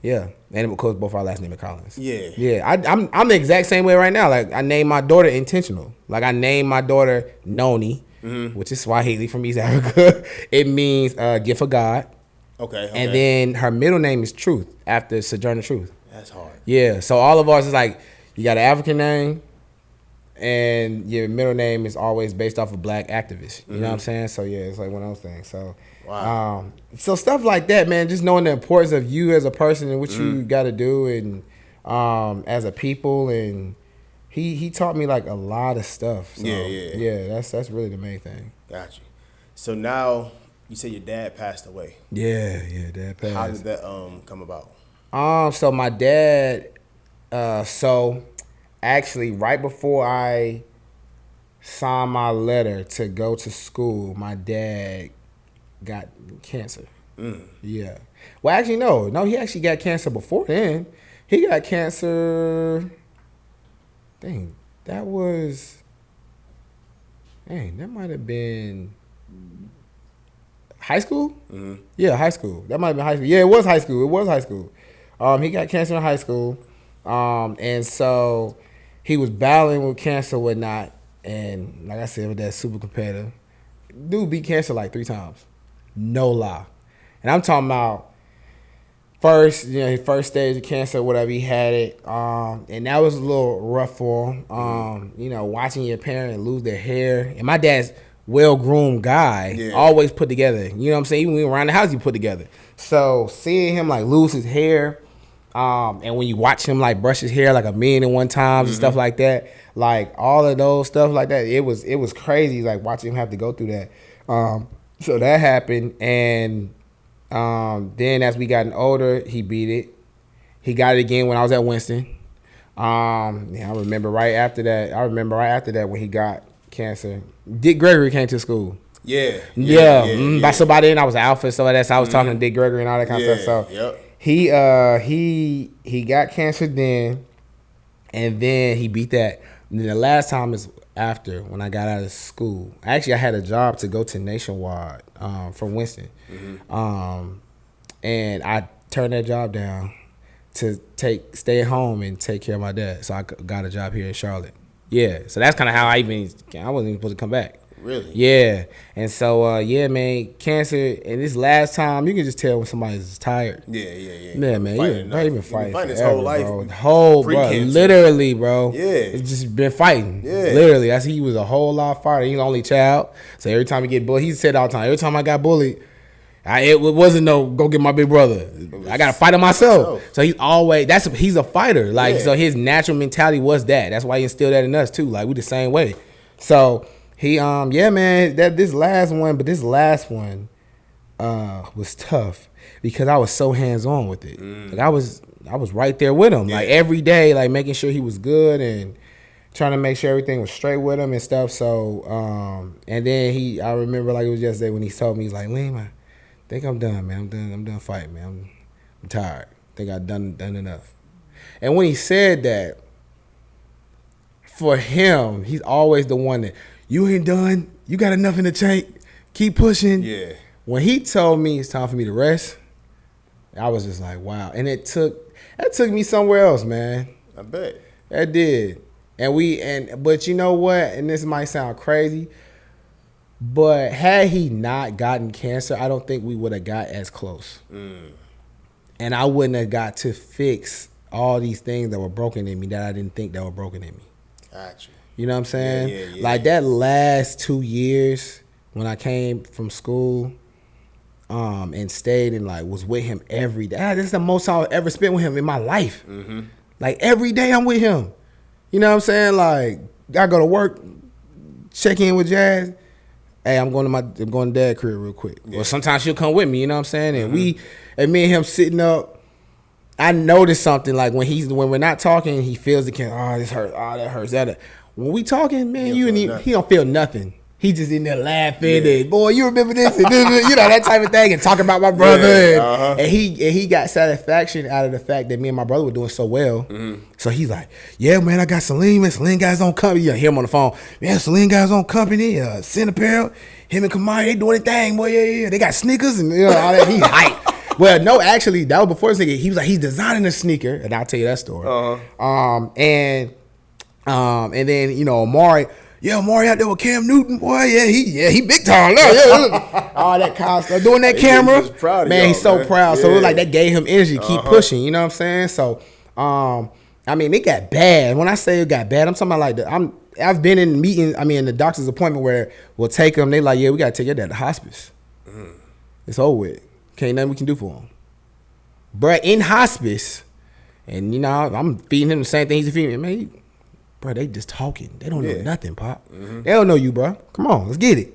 Yeah. And of course, both our last name are Collins. Yeah. Yeah. I'm the exact same way right now. Like, I named my daughter intentional. Like, I named my daughter Noni, which is Swahili from East Africa. It means gift of God. Okay. And then her middle name is Truth, after Sojourner Truth. That's hard. Yeah. So all of ours is like, you got an African name, and your middle name is always based off of black activists. You know what I'm saying? So, yeah, it's like one of those things. So, wow. So stuff like that, man, just knowing the importance of you as a person and what you got to do and as a people. And he taught me, like, a lot of stuff. So, yeah, that's really the main thing. Got you. So now you say your dad passed away. Yeah, dad passed. How did that come about? So my dad So actually, right before I signed my letter to go to school, my dad got cancer. Yeah. Well, actually, no, he actually got cancer before then. He got cancer. Dang, that might have been high school. Yeah, high school. That might have been high school. Yeah, it was high school. He got cancer in high school, and so he was battling with cancer, and whatnot. And like I said, with that super competitive, dude beat cancer like 3 times, no lie. And I'm talking about his first stage of cancer, whatever, he had it, and that was a little rough for him. Watching your parent lose their hair, and my dad's well-groomed guy, always put together. You know what I'm saying? Even when we were around the house, he put together. So seeing him like lose his hair, and when you watch him like brush his hair like 1,000,001 times and stuff like that, like all of those stuff like that, it was crazy. Like watching him have to go through that. So that happened, and then as we gotten older, he beat it. He got it again when I was at Winston. I remember right after that when he got cancer, Dick Gregory came to school. So by then I was alpha, so that's I was talking to Dick Gregory and all that kind of stuff. So he got cancer then, and then he beat that. And then the last time is after when I got out of school. Actually, I had a job to go to Nationwide from Winston, and I turned that job down to stay at home and take care of my dad. So I got a job here in Charlotte. Yeah, so that's kind of how I wasn't even supposed to come back. Really? Yeah, and so man, cancer. And this last time, you can just tell when somebody's tired. Yeah, man. You've been fighting his whole life, bro. Literally, bro. Yeah, it's just been fighting. Yeah, literally. He was a whole lot fighter. He's the only child, so every time he get bullied, he said all the time. Every time I got bullied, it wasn't no go get my big brother. I gotta fight him myself. So he's a fighter. So his natural mentality was that. That's why he instilled that in us too. Like we the same way. So he man, this last one was tough because I was so hands on with it. Like I was right there with him, like every day, like making sure he was good and trying to make sure everything was straight with him and stuff. So and then I remember like it was yesterday when he told me, he's like, Liam, I think I'm done, man. I'm done fighting, man. I'm tired. I think I've done enough. And when he said that, for him, he's always the one that, you ain't done. You got enough in the tank. Keep pushing. Yeah. When he told me it's time for me to rest, I was just like, wow. And that took me somewhere else, man. I bet. That did. But you know what? And this might sound crazy, but had he not gotten cancer, I don't think we would have got as close. And I wouldn't have got to fix all these things that were broken in me that I didn't think that were broken in me. Gotcha. You know what I'm saying? Yeah. Like that last 2 years when I came from school, and stayed and like was with him every day. This is the most time I've ever spent with him in my life. Like every day I'm with him. You know what I'm saying? Like I go to work, check in with Jazz. Hey, I'm going to Dad's crib real quick. Or sometimes she'll come with me. You know what I'm saying? And me and him sitting up. I noticed something like when we're not talking, he feels the can. Oh, this hurts. Oh, that hurts. When we talking, man, he don't feel nothing. He just in there laughing and, boy, you remember this? And, you know, that type of thing, and talking about my brother. And he got satisfaction out of the fact that me and my brother were doing so well. So he's like, yeah, man, I got Salim, and Salim guys on company. You hear him on the phone. Yeah, Salim guys on company. Center Apparel, him and Kamari, they doing their thing, boy. Yeah. They got sneakers and all that. He's hype. Well, no, actually, that was before this nigga. He was like, he's designing a sneaker, and I'll tell you that story. And then, you know, Amari out there with Cam Newton, boy, he big time now, all that kind of stuff, doing that camera, he's proud man, of he's so proud. Yeah. So it was like that gave him energy to keep pushing, you know what I'm saying? So, I mean, it got bad. When I say it got bad, I'm talking about like I've been in meetings, in the doctor's appointment where we'll take them, they like, yeah, we got to take your dad to hospice. It's over with. Can't nothing we can do for him. Bruh, in hospice, and you know, I'm feeding him the same thing he's feeding me. Man, bro, they just talking. They don't know nothing, Pop. They don't know you, bro. Come on, let's get it.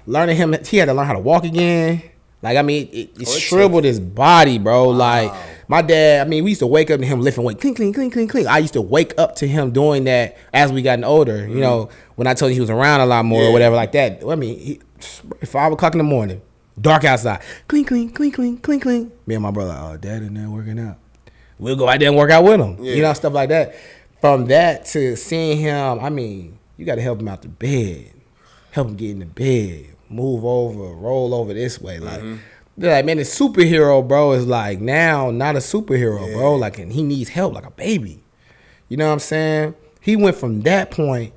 Learning him, he had to learn how to walk again. Like, it shriveled his body, bro. Wow. Like, My dad, I mean, we used to wake up to him lifting weight, clink, clink, clink, clink, clink. I used to wake up to him doing that as we gotten older. You know, when I told you he was around a lot more or whatever like that. I mean, 5 o'clock in the morning, dark outside, clink, clink, clink, clink, clink, clink. Me and my brother, oh, Dad in there working out. We'll go out there and work out with him. You know, stuff like that. From that to seeing him, I mean, you got to help him out the bed, help him get in the bed, move over, roll over this way, like. They're like, man, the superhero, bro, is like now not a superhero, bro. Like, and he needs help like a baby. You know what I'm saying? He went from that point,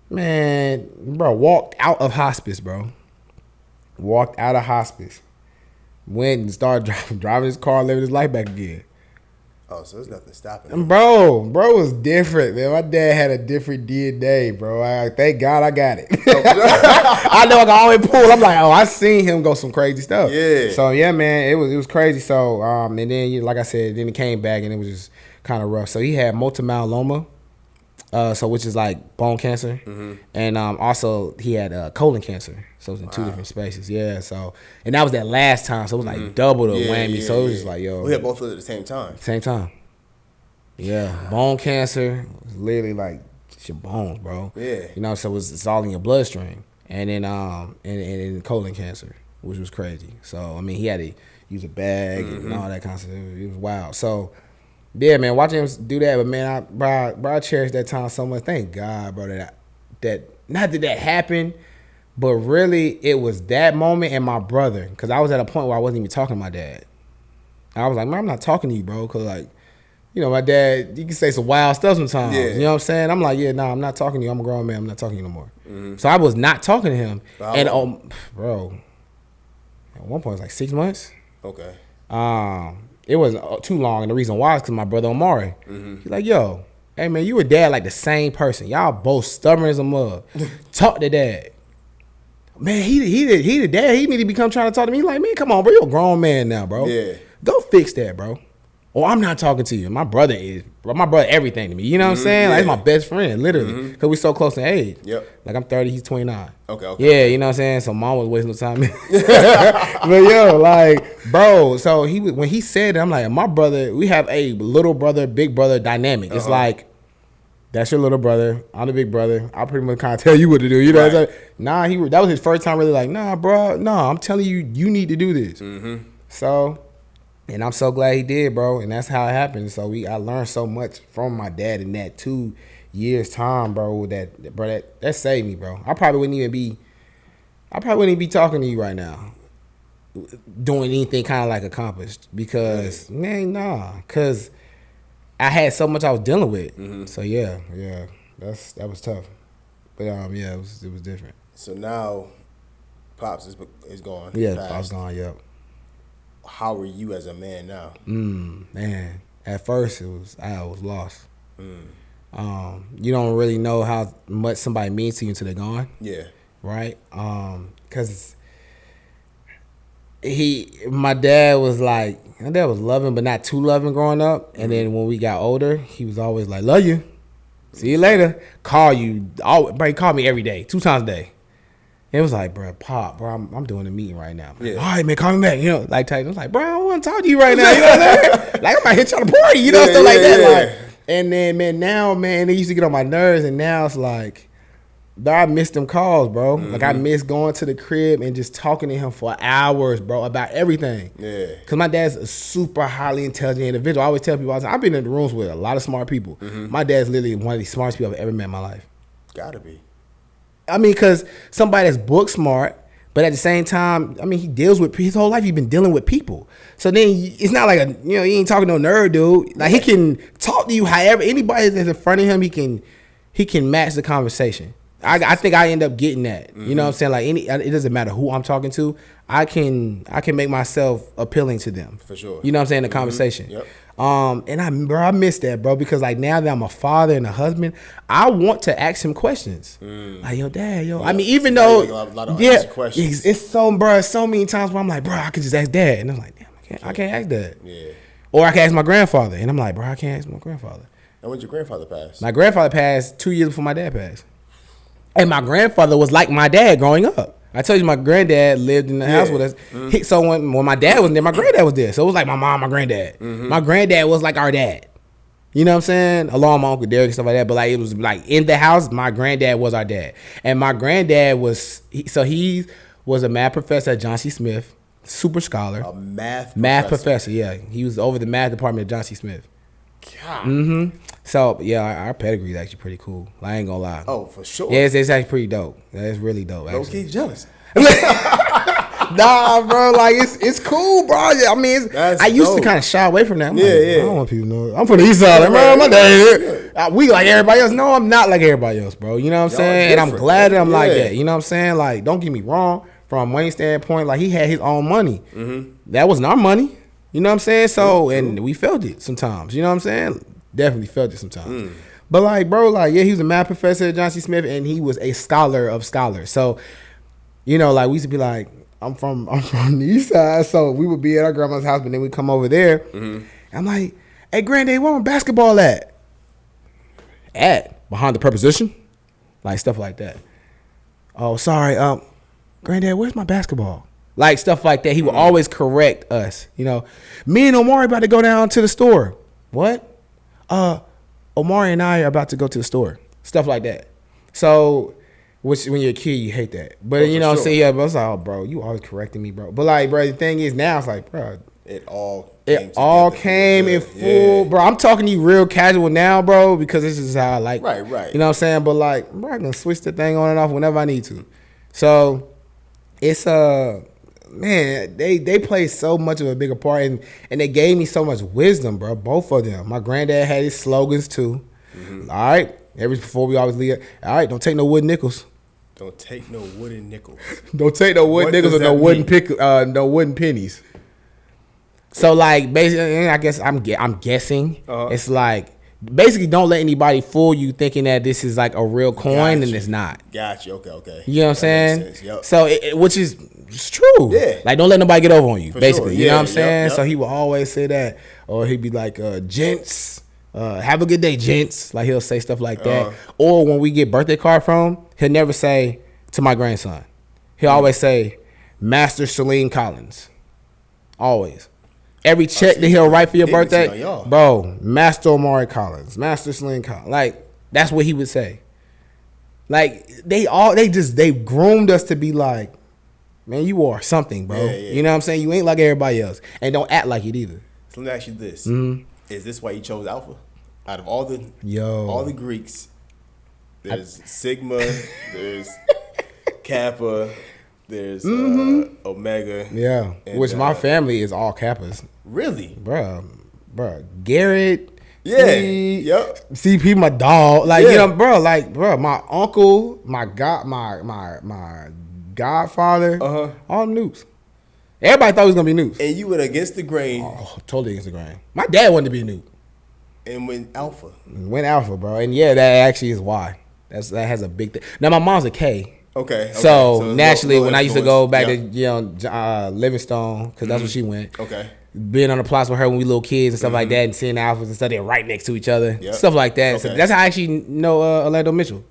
man, bro, walked out of hospice, bro. Walked out of hospice. Went and started driving his car, living his life back again. Oh, so there's nothing stopping him. Bro was different, man. My dad had a different DNA, bro. Thank God I got it. I know I can always pull. I'm like, oh, I seen him go some crazy stuff. Yeah. So yeah, man, it was crazy. So and then like I said, then he came back and it was just kind of rough. So he had multiple myeloma, so which is like bone cancer, and also he had colon cancer. So it was in 2 different spaces. Yeah. So and that was that last time. So it was like double the whammy. So it was just like, yo, we had both of it at the same time. Same time. Yeah. Bone cancer was literally like it's your bones, bro. Yeah. You know, so it's all in your bloodstream. And then and colon cancer, which was crazy. So I mean, he had to use a bag and all that kind of stuff. It was wild. So yeah, man, watching him do that, but man, I cherish that time so much. Thank God, bro, that not that happened. But really, it was that moment and my brother. Because I was at a point where I wasn't even talking to my dad. I was like, man, I'm not talking to you, bro. Because, like, you know, my dad, you can say some wild stuff sometimes. Yeah. You know what I'm saying? I'm like, yeah, nah, I'm not talking to you. I'm a grown man. I'm not talking to you no more. So I was not talking to him. And, bro, at one point, it was like 6 months. Okay. It wasn't too long. And the reason why is because my brother Omari, he's like, yo, hey, man, you and dad like the same person. Y'all both stubborn as a mug. Talk to dad. Man, he the dad. He need to be trying to talk to me. He's like, man, come on, bro. You're a grown man now, bro. Yeah. Go fix that, bro. Or I'm not talking to you. My brother everything to me. You know what I'm saying? Like, he's my best friend, literally. Because we're so close in age. Yep. Like, I'm 30, he's 29. Okay. Yeah, you know what I'm saying? So mom was wasting no time. But yo, like, bro, so when he said it, I'm like, my brother, we have a little brother, big brother dynamic. It's like, that's your little brother. I'm the big brother. I pretty much kind of tell you what to do. You know what I'm saying? Nah, that was his first time really like, nah, bro. Nah, I'm telling you, you need to do this. So, and I'm so glad he did, bro. And that's how it happened. So I learned so much from my dad in that 2 years time, bro. That saved me, bro. I probably wouldn't even be talking to you right now, doing anything kind of like accomplished because, man, nah, because I had so much I was dealing with. So yeah, that was tough. But yeah, it was different. So now, Pops is gone. Yeah, Pops gone. Yep. How are you as a man now? Man, at first I was lost. You don't really know how much somebody means to you until they're gone. Yeah. Right. Because my dad was loving, but not too loving growing up. And then when we got older, he was always like, love you. See you later. Call you. Bro, he called me every day, 2 times a day. It was like, bro, Pop, bro, I'm doing a meeting right now. Yeah. All right, man, call me back. You know, like, type. I was like, bro, I don't want to talk to you right now. You know what I'm saying? Like, I'm about to hit you on the party, you know, stuff like that. Like, and then, man, now, man, they used to get on my nerves, and now it's like, I miss them calls, bro. Like, I miss going to the crib and just talking to him for hours, bro, about everything. Yeah. Because my dad's a super highly intelligent individual. I always tell people all the time, I've been in the rooms with a lot of smart people. My dad's literally one of the smartest people I've ever met in my life. Gotta be. I mean, because somebody that's book smart, but at the same time, I mean, he deals with his whole life. He's been dealing with people. So then it's not like he ain't talking to no nerd dude. Like, he can talk to you however anybody that's in front of him. He can match the conversation. I think I end up getting that. You know what I'm saying? Like, it doesn't matter who I'm talking to. I can make myself appealing to them. For sure. You know what I'm saying? The conversation. Yep. And I miss that, bro, because like now that I'm a father and a husband, I want to ask him questions. Like, yo, dad, yo. Yeah. I mean, even though, a lot of questions. It's so many times where I'm like, bro, I could just ask dad, and I'm like, damn, I can't ask dad. Yeah. Or I can ask my grandfather, and I'm like, bro, I can't ask my grandfather. And when did your grandfather pass? My grandfather passed 2 years before my dad passed, and my grandfather was like my dad growing up. I told you my granddad lived in the house with us. So when my dad was there, my granddad was there. So it was like my mom, my granddad. My granddad was like our dad. You know what I'm saying? Along with my Uncle Derek and stuff like that. But like it was like in the house, my granddad was our dad. And my granddad was, he was a math professor at John C. Smith, super scholar. A math professor, yeah. He was over the math department at John C. Smith. God. So yeah, our pedigree is actually pretty cool. I ain't gonna lie. Oh, for sure. Yeah, it's actually pretty dope. It's really dope. Low Actually. key jealous. Nah, bro, like it's cool, bro. I mean, I used to kind of shy away from that. I don't want people to know. I'm from the east side, bro. My dad, we like everybody else. No, I'm not like everybody else, bro. You know what I'm saying? And I'm glad that I'm like that. You know what I'm saying? Like, don't get me wrong. From Wayne's standpoint, like he had his own money. That wasn't our money. You know what I'm saying? So, and we felt it sometimes. You know what I'm saying? Definitely felt it sometimes. But like, bro, like, yeah, he was a math professor at John C. Smith, and he was a scholar of scholars. So, you know, like we used to be like, I'm from the east side, so we would be at our grandma's house, but then we'd come over there. I'm like, hey, granddad, where my basketball at? Behind the preposition? Like stuff like that. Oh, sorry, granddad, where's my basketball? Like stuff like that. He would always correct us. You know, me and Omari about to go down to the store. What? Omari and I are about to go to the store. Stuff like that. So, which when you're a kid, you hate that. But you know what I'm saying? Yeah, but it's like, oh, bro, you always correcting me, bro. But like, bro, the thing is now it's like, bro, it all came in full, bro. I'm talking to you real casual now, bro, because this is how I like. Right. You know what I'm saying? But like, bro, I can switch the thing on and off whenever I need to. So it's man, they play so much of a bigger part, and they gave me so much wisdom, bro. Both of them. My granddad had his slogans too. All right, before we always leave. All right, don't take no wooden nickels. Don't take no wooden nickels. Don't take no wooden nickels or no wooden pennies. So like basically, I guess I'm guessing it's like basically don't let anybody fool you thinking that this is like a real coin and it's not. Gotcha. Okay. You know what I'm saying? Yep. So which is true. Yeah. Like don't let nobody get over on you. For basically, sure. You know what I'm saying? Yep. So he will always say that, or he'd be like, "Gents, have a good day, gents." Like he'll say stuff like that. Or when we get birthday card from him, he'll never say to my grandson. He'll always say, "Master Salim Collins." Always. Every check that he'll write for your birthday, bro, Master Omari Collins, Master Salim Collins. Like, that's what he would say. Like, they groomed us to be like, man, you are something, bro. Yeah. You know what I'm saying? You ain't like everybody else. And don't act like it either. So let me ask you this. Is this why you chose Alpha? Out of all the Greeks, there's Sigma, there's Kappa, there's Omega. Yeah, and, which my family is all Kappas. Really? Bruh. Garrett. Yeah. CP, my dog. Like, you know, bro, my uncle, my godfather, all nukes. Everybody thought he was going to be nukes. And you went against the grain. Oh, totally against the grain. My dad wanted to be a nuke. And went Alpha. Bro. And yeah, that actually is why. That has a big thing. Now, my mom's a K. Okay. So naturally, when I used to go back to Livingstone, because that's where she went. Okay. Being on the plots with her when we little kids and stuff like that, and seeing the alphas and stuff, they're right next to each other, stuff like that. Okay. So that's how I actually know Orlando Mitchell.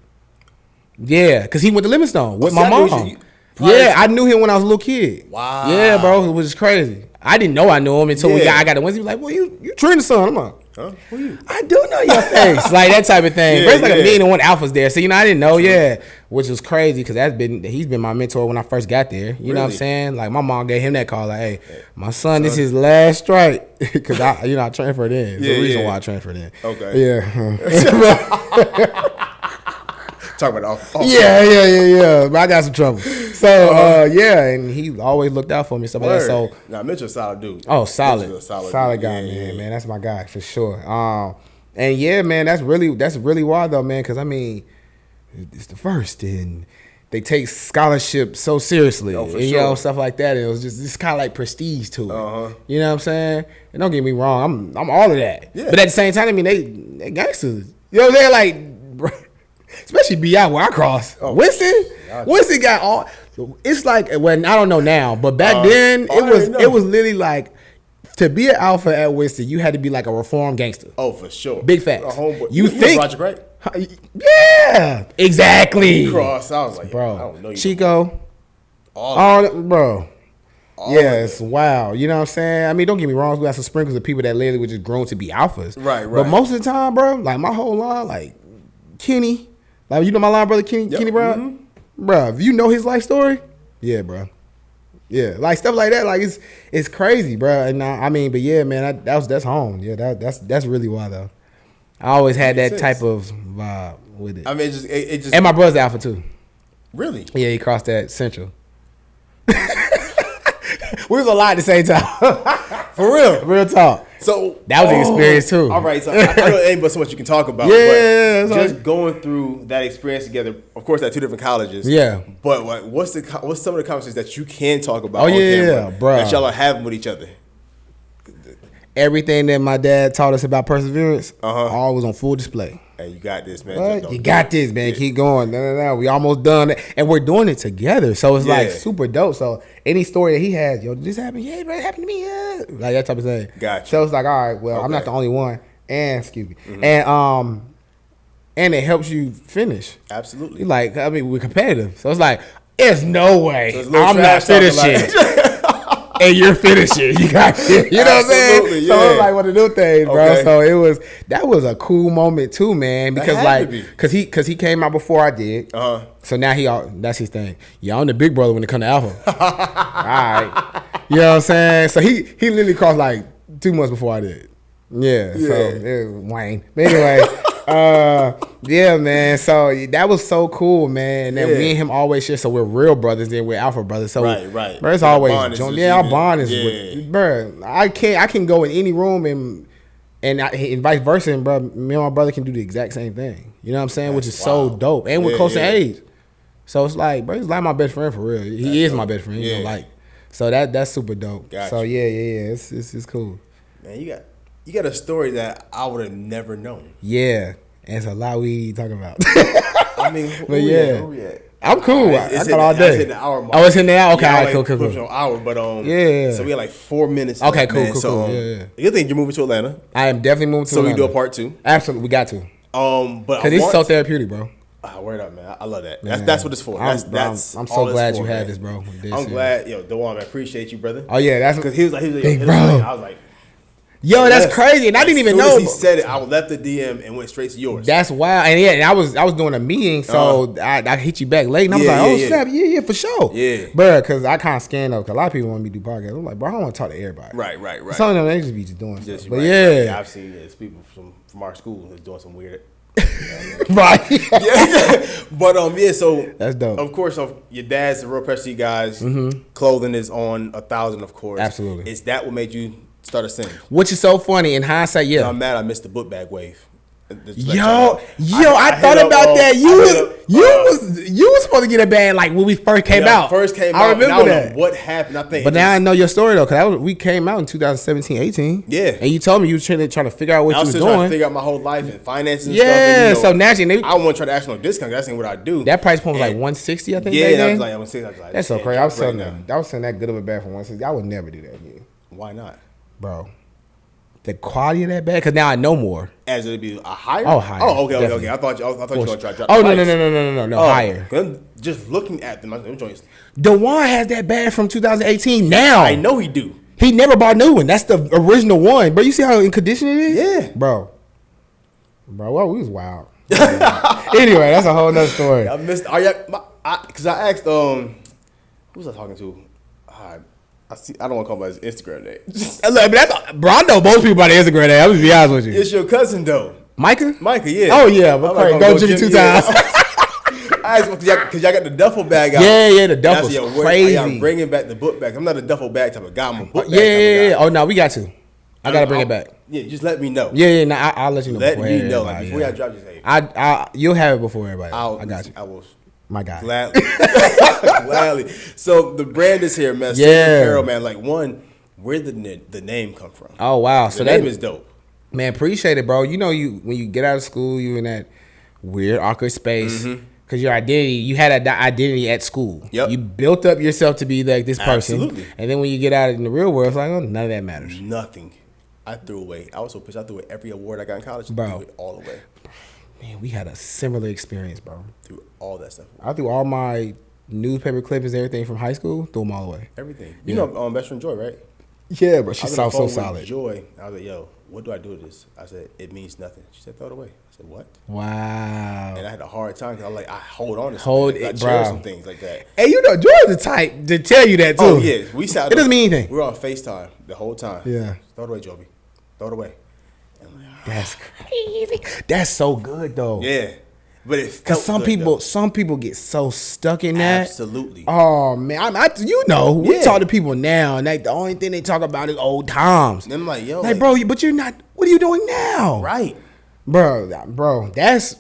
Yeah, because he went to Livingstone with my mom. I knew him when I was a little kid. Wow. Yeah, bro, it was just crazy. I didn't know I knew him until I got the Wednesday. He was like, "Well, you Trina's son." I'm like, "Huh? Who are you?" I do know your face, like that type of thing. There's like 1,000,001 alphas there, so I didn't know. Yeah, which was crazy because he's been my mentor when I first got there. You know what I'm saying? Like my mom gave him that call, like, "Hey, my son, this is his last strike," because I transferred in. There's a reason why I transferred in. Okay. Yeah. Talk about off. Yeah. But I got some trouble. So and he always looked out for me. Stuff like that. So now Mitchell's a solid dude. Oh, solid guy, man. That's my guy for sure. And yeah, man, that's really wild though, man. Because I mean, it's the first, and they take scholarship so seriously, and sure. You know, stuff like that. And it was just kind of like prestige to it. You know what I'm saying? And don't get me wrong, I'm all of that. Yeah. But at the same time, I mean, they gangsters. You know what I'm saying? Like, bro, especially B.I. where I cross. Winston got all. It's like when I don't know now, but back then it was literally like to be an alpha at Winston, you had to be like a reformed gangster. Oh, for sure. Big facts. You think Roger, right? Yeah, exactly. Cross. I was like, bro, I don't know you. Chico. Bro. Yes, wow. You know what I'm saying? I mean, don't get me wrong. We got some sprinkles of people that literally were just grown to be alphas. Right. But most of the time, bro, like my whole line, like Kenny, like you know my line brother Kenny Brown, bro. If you know his life story, yeah, bro. Yeah, like stuff like that, like it's crazy, bro. And I mean, but yeah, man, that's home. Yeah, that's really why though. I always had that type of vibe with it. I mean, it just and my brother's alpha too. Really? Yeah, he crossed that central. We was a lot at the same time. For real, real talk. So that was an experience too. All right, so I know it ain't but so much you can talk about. Yeah, but just going through that experience together. Of course, at two different colleges. Yeah. But like, what's some of the conversations that you can talk about? On camera, bro. That y'all are having with each other. Everything that my dad taught us about perseverance, all was on full display. Hey, you got this, man. You got this, man. Yeah. Keep going. No. We almost done it. And we're doing it together. So it's like super dope. So any story that he has, yo, did this happen? Yeah, it happened to me. Yeah. Like that type of thing. Gotcha. So it's like, all right, well, I'm not the only one. And excuse me. And it helps you finish. Absolutely. Like, I mean, we're competitive. So it's like, there's no way I'm not finishing. And you're finishing. You got it. You know what I'm saying? Yeah. So it's like one of those things, bro. Okay. So that was a cool moment too, man. Because he came out before I did. So now that's his thing. Yeah, I'm the big brother when it comes to alpha. All right. You know what I'm saying? So he literally crossed like 2 months before I did. Yeah. So it was Wayne. But anyway. Yeah, man. So that was so cool, man. And me and him always share. So we're real brothers, then we're alpha brothers. So right. Bro, it's always our bond is bro. I can go in any room and vice versa, and bro, me and my brother can do the exact same thing. You know what I'm saying? Which is so dope, and we're close in age. So it's like, bro, he's like my best friend for real. He is my best friend. You know, like, so that's super dope. Gotcha. So yeah, it's cool. Man, you got a story that I would have never known. Yeah. And it's a lot we talking about. I mean, but yeah. I'm cool. I got all day. It's hitting the hour mark. Oh, it's hitting the hour? Okay, yeah, cool. An hour, but yeah. So we had like 4 minutes. Okay, left, cool. So, yeah. You think you're moving to Atlanta? I am definitely moving to Atlanta. So we do a part 2? Absolutely, we got to. But because it's so therapeutic, bro. Word up, man. I love that. That's what it's for. I'm so glad you had this, bro. I'm glad, Dewan, man. Appreciate you, brother. Oh yeah, that's because he was like, bro. I was like. Yo, that's crazy, and I didn't even know. As he said it, I left the DM and went straight to yours. That's wild, and I was doing a meeting, so I hit you back late, and I was like, snap, yeah, for sure, bro, because I kind of scanned up, because a lot of people want me to do podcasts. I'm like, bro, I don't want to talk to everybody. Right. Some of them they just doing stuff, but I've seen this people from our school who's doing some weird. Right. But so that's dope. Of course, your dad's the real prestige guys. Clothing is on 1,000, of course. Absolutely. Is that what made you start a sing? Which is so funny in hindsight. Yeah, I'm mad I missed the book bag wave. Yo, I thought about that. You was supposed to get a bag like when we first came out. I remember that. What happened? I think. But now I know your story though, because we came out in 2017, 18. Yeah. And you told me you were trying to figure out what you was doing. Trying to figure out my whole life and finances. And stuff. And, so naturally, I wouldn't try to ask for no discount. That's what I do. That price point was like 160, I think. Yeah, I was like 160. That's so crazy. I was selling that good of a bag for 160. I would never do that again. Why not, bro? The quality of that bag, because now I know more. As it'd be a higher? Oh, higher. Oh, okay. I thought you were going to try to drop Oh, no, higher. Just looking at them joints. Dewan has that bag from 2018 now. I know he do. He never bought a new one. That's the original one. Bro, you see how in condition it is? Yeah. Bro, well, we was wild. Anyway, that's a whole nother story. I missed, because I asked, who was I talking to? I don't want to call him by his Instagram name. Bro, I know most people by the Instagram name. I'm going to be honest with you. It's your cousin, though. Micah, yeah. Oh, yeah. But go Jimmy 2 times. I asked because y'all got the duffel bag out. Yeah, the duffel's crazy. I'm bringing back the book bag. I'm not a duffel bag type of guy. I'm a book bag type of guy. Oh, no, we got to. I got to bring it back. Yeah, just let me know. Yeah, nah, I'll let you know. Let me know. Like, before y'all drop, just say. You'll have it before everybody. I got you. I will. My guy. Gladly. So the brand is here, man. Yeah. Apparel, man. Like, where did the name come from? Oh, wow. So that name is dope. Man, appreciate it, bro. You know, when you get out of school, you in that weird, awkward space. Because your identity, you had an identity at school. Yep. You built up yourself to be like this person. Absolutely. And then when you get out in the real world, it's like, oh, none of that matters. Nothing. I threw away. I was so pissed. I threw away every award I got in college. Bro. I threw it all away. Man, we had a similar experience, bro. Threw all that stuff away. I threw all my newspaper clippings, everything from high school, threw them all away. Everything. You know, best friend Joy, right? Yeah, bro. She I was on sounds the so phone solid. with Joy. I was like, yo, what do I do with this? I said, it means nothing. She said, throw it away. I said, what? Wow. And I had a hard time because I was like, I hold on to Hold something. it, I cherish bro. some things like that. Hey, you know, Joy's the type to tell you that too. Oh, yeah. We sat It doesn't mean anything. We were on FaceTime the whole time. Yeah. Throw it away, Jovi. Throw it away. And I'm like, That's crazy. That's so good though. yeah. But it Cause felt good, though. some people get so stuck in that. Absolutely. Oh man, we Yeah. talk to people now, and the only thing they talk about is old times. And I'm like, yo. Like, bro, but you're not. What are you doing now? Right. Bro. That's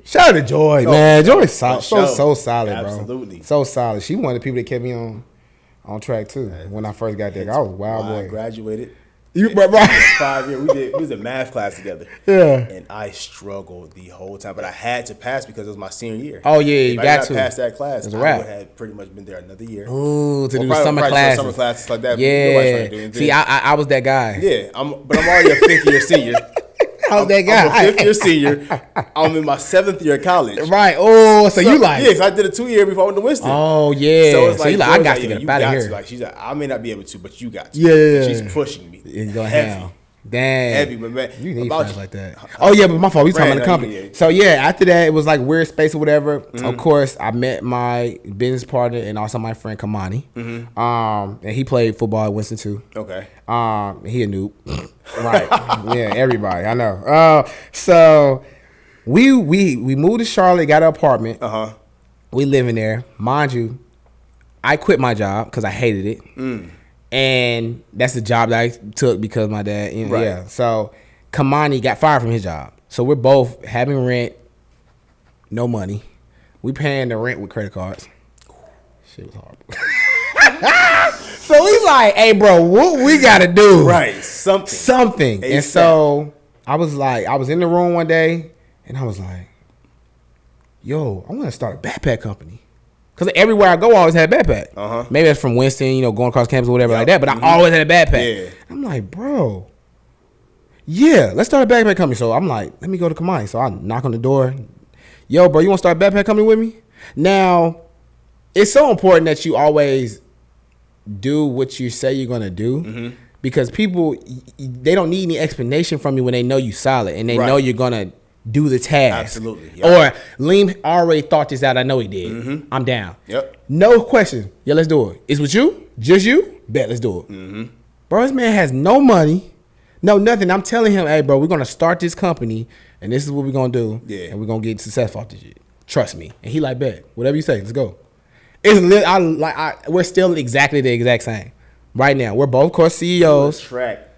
shout out to Joy, man. Joy's solid, so solid, bro. Absolutely. So solid. She one of the people that kept me on track too. When I first got there, I was a wild I boy. graduated. You, bro. 5 years. We was in math class together. Yeah. And I struggled the whole time, but I had to pass because it was my senior year. Oh yeah, you if I got did to not pass that class, It's a I wrap. would have pretty much been there another year. Ooh, to do probably- summer probably classes. summer classes like that. Nobody's trying to do Yeah. anything. See, I was that guy. Yeah, but I'm already a 5th year senior. I was that guy. I'm a 5th year senior. I'm in my 7th year of college. Right. Oh, so you like? Yes, I did a 2-year before I went to Winston. Oh yeah. So it's like, you like I got to get you up out of got here. to. Like she's like, I may not be able to, but you got to. Yeah. She's pushing me. It's going heavy. down. Dang. Heavy, but man, You need about friends you. like that. Oh yeah, but my fault. We talking about the Brand, company. yeah. So yeah, after that it was like weird space or whatever. Of course, I met my business partner and also my friend Kamani. And he played football at Winston too. Okay. He a noob. Right. Yeah, everybody. I know. So we moved to Charlotte, got an apartment. We living there. Mind you, I quit my job because I hated it. And that's the job that I took because my dad, Right. yeah. So Kamani got fired from his job. So we're both having rent, no money. We paying the rent with credit cards. Shit was horrible. So he's like, hey bro, what we gotta do? Right. Something. And so I was in the room one day and I was like, yo, I want to start a backpack company. Because everywhere I go, I always had a backpack. Maybe that's from Winston, going across campus or whatever like that. But I always had a backpack. Yeah. I'm like, bro, yeah, let's start a backpack company. So I'm like, let me go to Kamani. So I knock on the door. Yo, bro, you want to start a backpack company with me? Now, it's so important that you always do what you say you're going to do. Because people, they don't need any explanation from you when they know you solid. And they know you're going to do the task. Absolutely. Yep. Or Liam already thought this out. I know he did. I'm down. Yep. No question. Yeah, let's do it. It's with you? Just you? Bet, let's do it. Bro, this man has no money. No, nothing. I'm telling him, hey, bro, we're going to start this company, and this is what we're going to do. Yeah. And we're going to get successful off this shit. Trust me. And he like, bet. Whatever you say, let's go. It's we're still exactly the exact same. Right now. We're both, of course, CEOs. You attract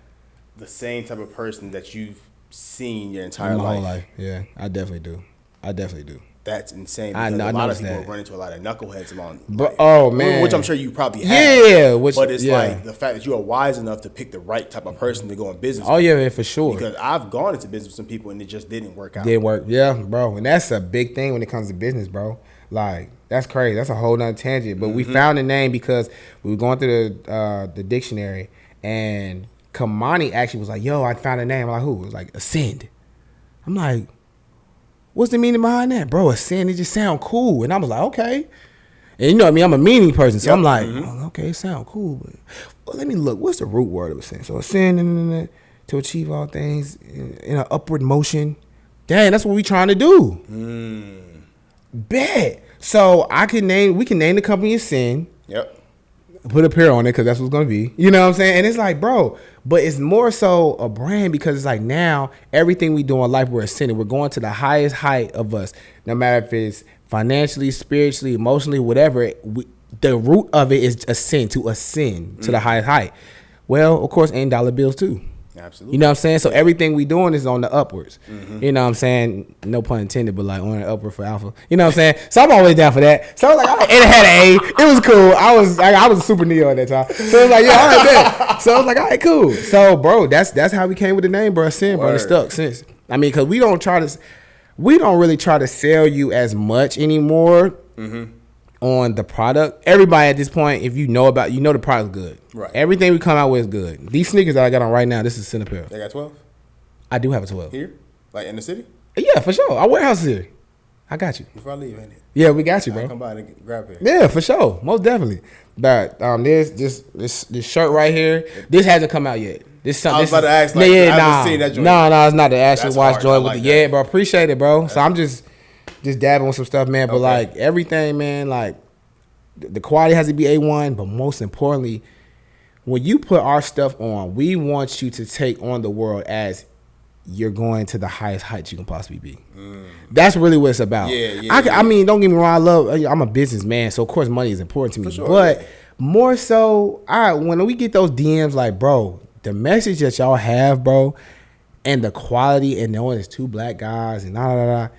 the same type of person that you've seen your entire My life. whole life. Yeah, I definitely do. That's insane. I Because know- I a lot of noticed people that. run into a lot of knuckleheads along. But, oh, man. Which I'm sure you probably have. Yeah. But it's like the fact that you are wise enough to pick the right type of person to go in business Oh, with. yeah, man, for sure. Because I've gone into business with some people and it just didn't work out. Didn't work. Yeah, bro. And that's a big thing when it comes to business, bro. Like, that's crazy. That's a whole nother tangent. But we found the name because we were going through the dictionary and Kamani actually was like, yo, I found a name. I'm like, who? It was like, Ascend. I'm like, what's the meaning behind that? Bro, Ascend, it just sound cool. And I was like, okay. And you know what I mean? I'm a meaning person. So I'm like, oh, okay, it sound cool. But well, let me look. What's the root word of Ascend? So Ascend to achieve all things in an upward motion. Dang, that's what we trying to do. Bet. So we can name the company Ascend. Yep. Put a pair on it because that's what it's going to be. You know what I'm saying? And it's like, bro, but it's more so a brand because it's like now everything we do in life, we're ascending. We're going to the highest height of us. No matter if it's financially, spiritually, emotionally, whatever, the root of it is ascend to the highest height. Well, of course, and dollar bills too. Absolutely. You know what I'm saying? So everything we doing is on the upwards. You know what I'm saying? No pun intended, but like on the upward for alpha. You know what I'm saying? So I'm always down for that. So I was like, all right, and it had an A. It was cool. I was a super neo at that time. So it was like, yeah, all right, bet. So I was like, all right, cool. So bro, that's how we came with the name, bro. Sin, bro. It stuck since. I mean, because we don't really try to sell you as much anymore. On the product. Everybody at this point, if you know the product's good. Right. Everything we come out with is good. These sneakers that I got on right now, this is Cinepel. They got 12 I do have a 12. here? Like in the city? Yeah, for sure. Our warehouse is here. I got you. Before I leave, ain't it? Yeah, we got you, bro. I'll come by and grab it. Yeah, for sure. Most definitely. But this shirt right here, this hasn't come out yet. I was about to ask, like, I haven't seen that joint. No, it's not the Ashley That's Watch hard. joint I with like the that. bro. Appreciate it, bro. So I'm just dabbing with some stuff, man. But like everything, man, like the quality has to be A1, but most importantly, when you put our stuff on, we want you to take on the world as you're going to the highest heights you can possibly be. That's really what it's about. I mean, don't get me wrong. I'm a businessman, so of course money is important to me. Sure, but more so, when we get those DMs, like, bro, the message that y'all have, bro, and the quality, and knowing it's two black guys and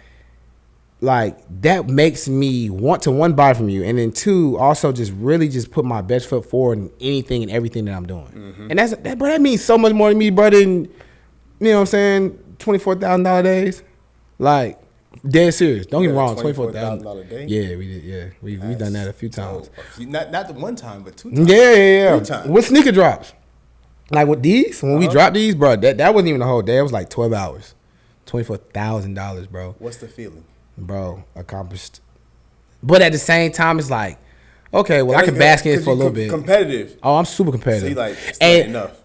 like that makes me want to, one, buy from you, and then two, also just really just put my best foot forward in anything and everything that I'm doing. And that means so much more to me, bro, than, you know what I'm saying, $24,000 days. Like, dead serious. Don't get me wrong, $24,000 a day. Yeah, we did. Yeah, we've done that a few times. Not the one time, but 2 times. Yeah. 3 times. With sneaker drops, like with these, when we dropped these, bro, that wasn't even a whole day. It was like 12 hours, $24,000, bro. What's the feeling, bro? Accomplished. But at the same time, it's like, okay, well, I can bask in it for a little bit. Competitive. Oh, I'm super competitive. See, like, it's not enough.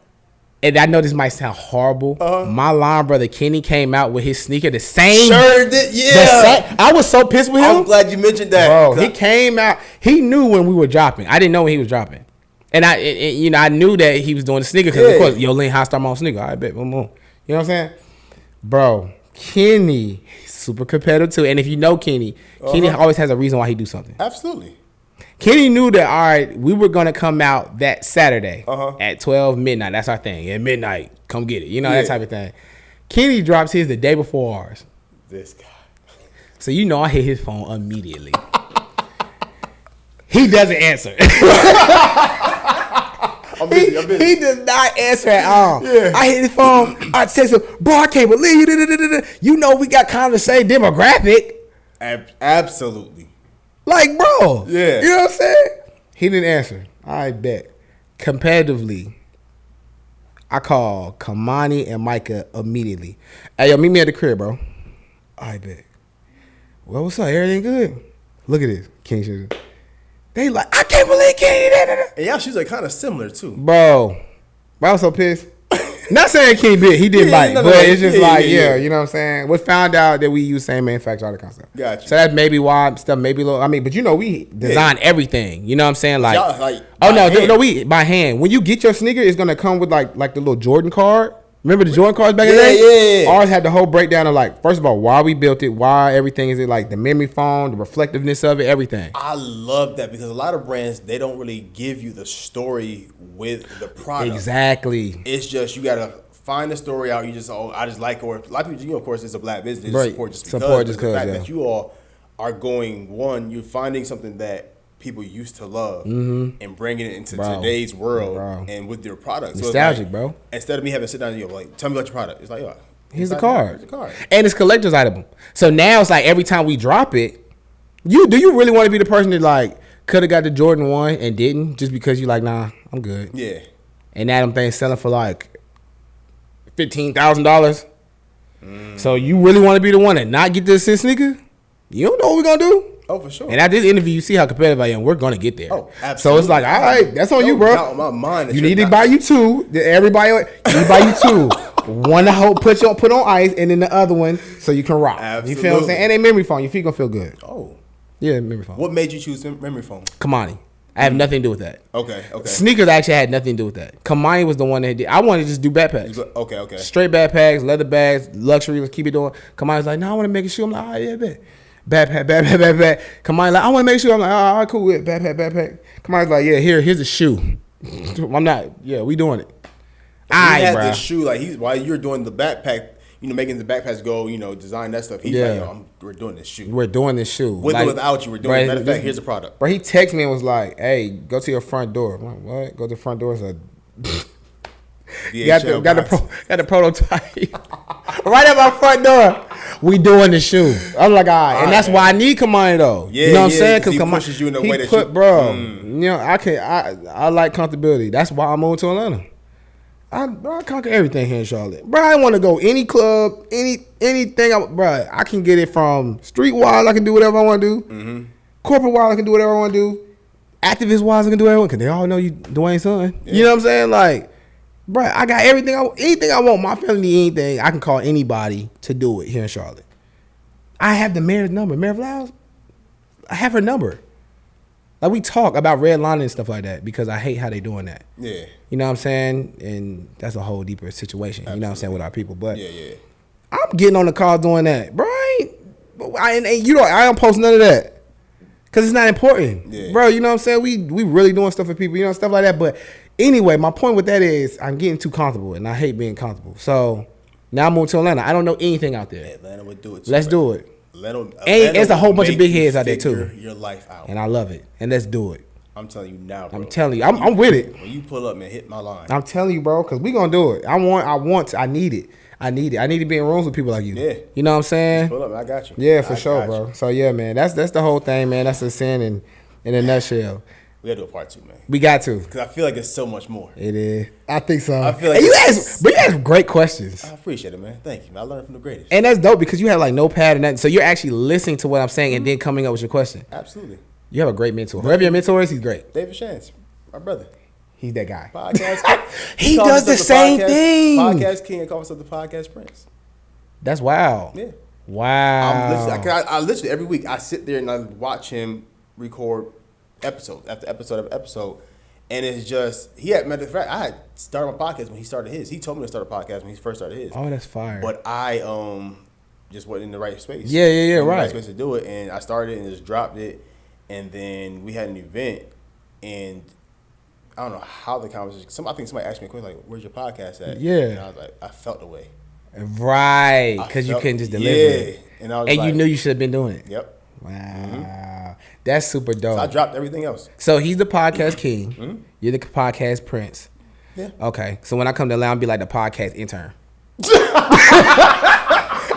And I know this might sound horrible. My line brother Kenny came out with his sneaker the same. Sure did, yeah. I was so pissed with him. I'm glad you mentioned that. Bro, he came out. He knew when we were dropping. I didn't know when he was dropping. And I knew that he was doing the sneaker because, of course, Lean High Star my own sneaker. I bet. Boom, boom. You know what I'm saying? Bro, Kenny, super competitive too. And if you know Kenny, Kenny always has a reason why he do something. Absolutely. Kenny knew that, all right, we were going to come out that Saturday at 12 midnight. That's our thing. At midnight, come get it. You know, that type of thing. Kenny drops his the day before ours. This guy. So you know I hit his phone immediately. He doesn't answer. I'm busy. He does not answer at all. Yeah. I hit his phone. I text him, bro, I can't believe you. You know we got kind of the same demographic. Absolutely. Like, bro. Yeah. You know what I'm saying? He didn't answer. I bet. Competitively, I call Kamani and Micah immediately. Hey, yo, meet me at the crib, bro. I bet. Well, what's up? Everything good? Look at this. King. They like, I can't believe Kenny. And y'all shoes are kind of similar, too. Bro, I was so pissed. Not saying King did. He didn't bite. But it's just you know what I'm saying? We found out that we use same manufacturer, all the kind of stuff. Gotcha. So that's maybe why stuff maybe a little, but you know, we design everything. You know what I'm saying? Like, no, we by hand. When you get your sneaker, it's gonna come with like the little Jordan card. Remember the Jordan cards back in the day? Yeah. Ours had the whole breakdown of like, first of all, why we built it, why everything is it, like the memory foam, the reflectiveness of it, everything. I love that because a lot of brands, they don't really give you the story with the product. Exactly. It's just you gotta find the story out. You just I just like, or a lot of people, of course, it's a black business. Right. Support just because. The fact that you all are going, you're finding something that people used to love and bringing it into today's world and with your products. Nostalgic, so bro. Instead of me having to sit down and like, tell me about your product. It's like, here's the card. And it's collector's item. So now it's like every time we drop it, do you really want to be the person that like could have got the Jordan 1 and didn't just because you like, nah, I'm good. Yeah. And now them things selling for like $15,000. So you really want to be the one that not get this sneaker? You don't know what we're gonna do. Oh, for sure. And at this interview, you see how competitive I am. We're gonna get there. Oh, absolutely. So it's like, all right, that's on you, bro. Doubt in my mind you need to buy you two. Everybody, you need to buy you two. One to put on ice, and then the other one so you can rock. Absolutely. You feel what I'm saying? And a memory foam. Your feet gonna feel good. Oh. Yeah, memory foam. What made you choose memory foam? Kamani. I have nothing to do with that. Okay. Sneakers actually had nothing to do with that. Kamani was the one that did. I wanted to just do backpacks. Okay. Straight backpacks, leather bags, luxury. Let's keep it doing. Kamani's like, no, I want to make a shoe. I'm like, all right, yeah, bet. Backpack. Kamani's like, I want to make a shoe. I'm like, all right, cool with backpack. Kamani's like, yeah, here's a shoe. I'm not. Yeah, we doing it. He had this shoe like while you're doing the backpack. Making the backpacks go, design that stuff. He's like, we're doing this shoe. We're doing this shoe. With or without you, we're doing it. Matter of fact, here's the product. Bro, he texted me and was like, hey, go to your front door. I'm like, what? Go to the front door. It's a... got the prototype. Right at my front door. We doing the shoe. I'm like, all right. And that's why I need Kamani, though. Yeah, you know what I'm saying? Because he pushes you in the way that bro, I like comfortability. That's why I moved to Atlanta. I conquer everything here in Charlotte. Bro, I want to go any club, anything. Bro, I can get it from street-wise. I can do whatever I want to do. Mm-hmm. Corporate-wise, I can do whatever I want to do. Activist-wise, I can do whatever. Because they all know you Dwayne's son. Yeah. You know what I'm saying? Like, bro, I got everything. Anything I want. My family need anything. I can call anybody to do it here in Charlotte. I have the mayor's number. Mayor Flowers, I have her number. Like, we talk about redlining and stuff like that because I hate how they doing that. Yeah. You know what I'm saying? And that's a whole deeper situation. Absolutely. You know what I'm saying, with our people. But yeah. I'm getting on the call doing that. Bro, I don't post none of that. Because it's not important. Yeah. Bro, you know what I'm saying? We really doing stuff for people, you know, stuff like that. But anyway, my point with that is I'm getting too comfortable, and I hate being comfortable. So now I'm moving to Atlanta. I don't know anything out there. Atlanta would do it too. Let's do it. And there's a whole bunch of big heads out there too. Your life out. And I love it. And let's do it. I'm telling you now, bro. I'm telling you. I'm with it. When you pull up and hit my line. I'm telling you, bro, because we going to do it. I need it. I need to be in rooms with people like you. Yeah. You know what I'm saying? Just pull up, I got you. Yeah, for sure, bro. So, yeah, man, that's the whole thing, man. That's a sin in a nutshell. We got to do a part 2, man. We got to. Because I feel like it's so much more. It is. I think so. I feel like you ask great questions. I appreciate it, man. Thank you. I learned from the greatest. And that's dope because you have like no pad or nothing. So you're actually listening to what I'm saying and then coming up with your question. Absolutely. You have a great mentor. Whoever your mentor is, he's great. David Shantz, my brother. He's that guy. Podcast. He does the same thing. Podcast king and calls himself the podcast prince. That's wild. Yeah. Wow. I literally every week I sit there and I watch him record episode after episode after episode, and it's just matter of fact, I had started my podcast when he started his. He told me to start a podcast when he first started his. Oh, that's fire. But I just wasn't in the right space. Yeah, right. Right space to do it, and I started and just dropped it, and then we had an event, and I don't know how the conversation. I think somebody asked me a question like, "Where's your podcast at?" Yeah, and I was like, I felt the way. Right, because you couldn't just deliver it. And I was you knew you should have been doing it. Yep. Wow. Mm-hmm. That's super dope. So I dropped everything else. So he's the podcast king. Mm-hmm. You're the podcast prince. Yeah. Okay. So when I come to Atlanta, I'll be like the podcast intern.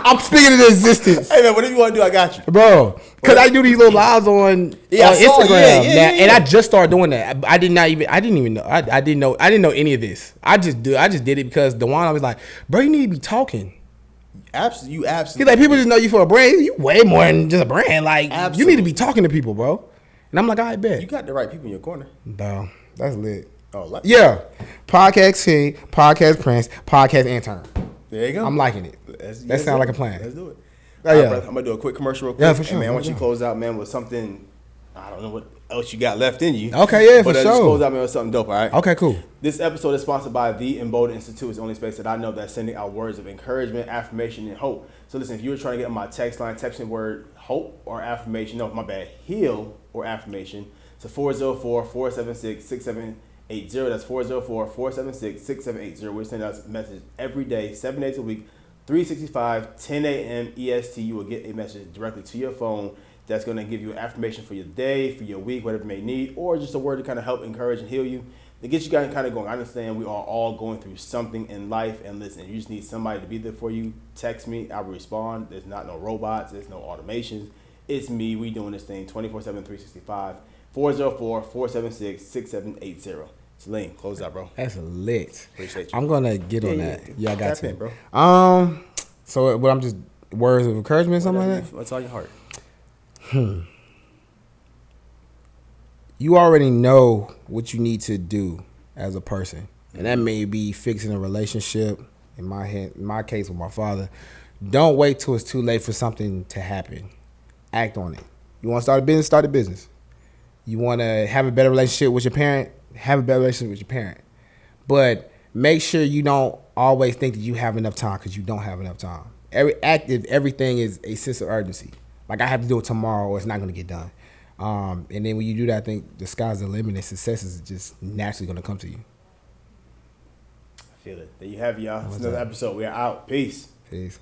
I'm speaking into existence. Hey man, whatever you want to do, I got you, bro. Because I do these little lives on Instagram, and I just started doing that. I didn't even know. I didn't know any of this. I just did it because Dewan was like, bro, you need to be talking. Absolutely, you absolutely. He's like, people just know you for a brand. You way more than just a brand. Like, absolutely. You need to be talking to people, bro. And I'm like, I bet. You got the right people in your corner. Bro, that's lit. Oh, like yeah. Podcast king, podcast prince, podcast intern. There you go. I'm liking it. That sounds like a plan. Let's do it. Oh, yeah. Brother, I'm going to do a quick commercial real quick. Yeah, for sure. And man, once you close out, man, with something, I don't know what else you got left in you. Okay, yeah, for sure. Just close out, man, with something dope, all right? Okay, cool. This episode is sponsored by The Emboldened Institute. It's the only space that I know that's sending out words of encouragement, affirmation, and hope. So listen, if you were trying to get on my text line, text me the word hope or affirmation. No, my bad. Heal or affirmation. To 404-476-6780. That's 404-476-6780. We're sending out a message every day, 7 days a week, 365, 10 a.m. EST. You will get a message directly to your phone that's going to give you an affirmation for your day, for your week, whatever you may need, or just a word to kind of help encourage and heal you, to get you guys kind of going. I understand we are all going through something in life, and listen, you just need somebody to be there for you. Text me, I will respond. There's not no robots, there's no automations. It's me. We doing this thing 24/7, 365. 404-476-6780. Salim, close out, bro. That's lit. Appreciate you. I'm gonna get on that. Yeah, I got to, bro. So what? I'm just words of encouragement, something like that. What's on your heart? You already know what you need to do as a person, and that may be fixing a relationship. In my case with my father, don't wait till it's too late for something to happen. Act on it. You want to start a business? Start a business. You want to have a better relationship with your parent? Have a better relationship with your parent. But make sure you don't always think that you have enough time, because you don't have enough time. Everything is a sense of urgency. Like, I have to do it tomorrow or it's not going to get done. And then when you do that, I think the sky's the limit and success is just naturally going to come to you. I feel it. There you have it, y'all. It's another episode. We are out. Peace. Peace.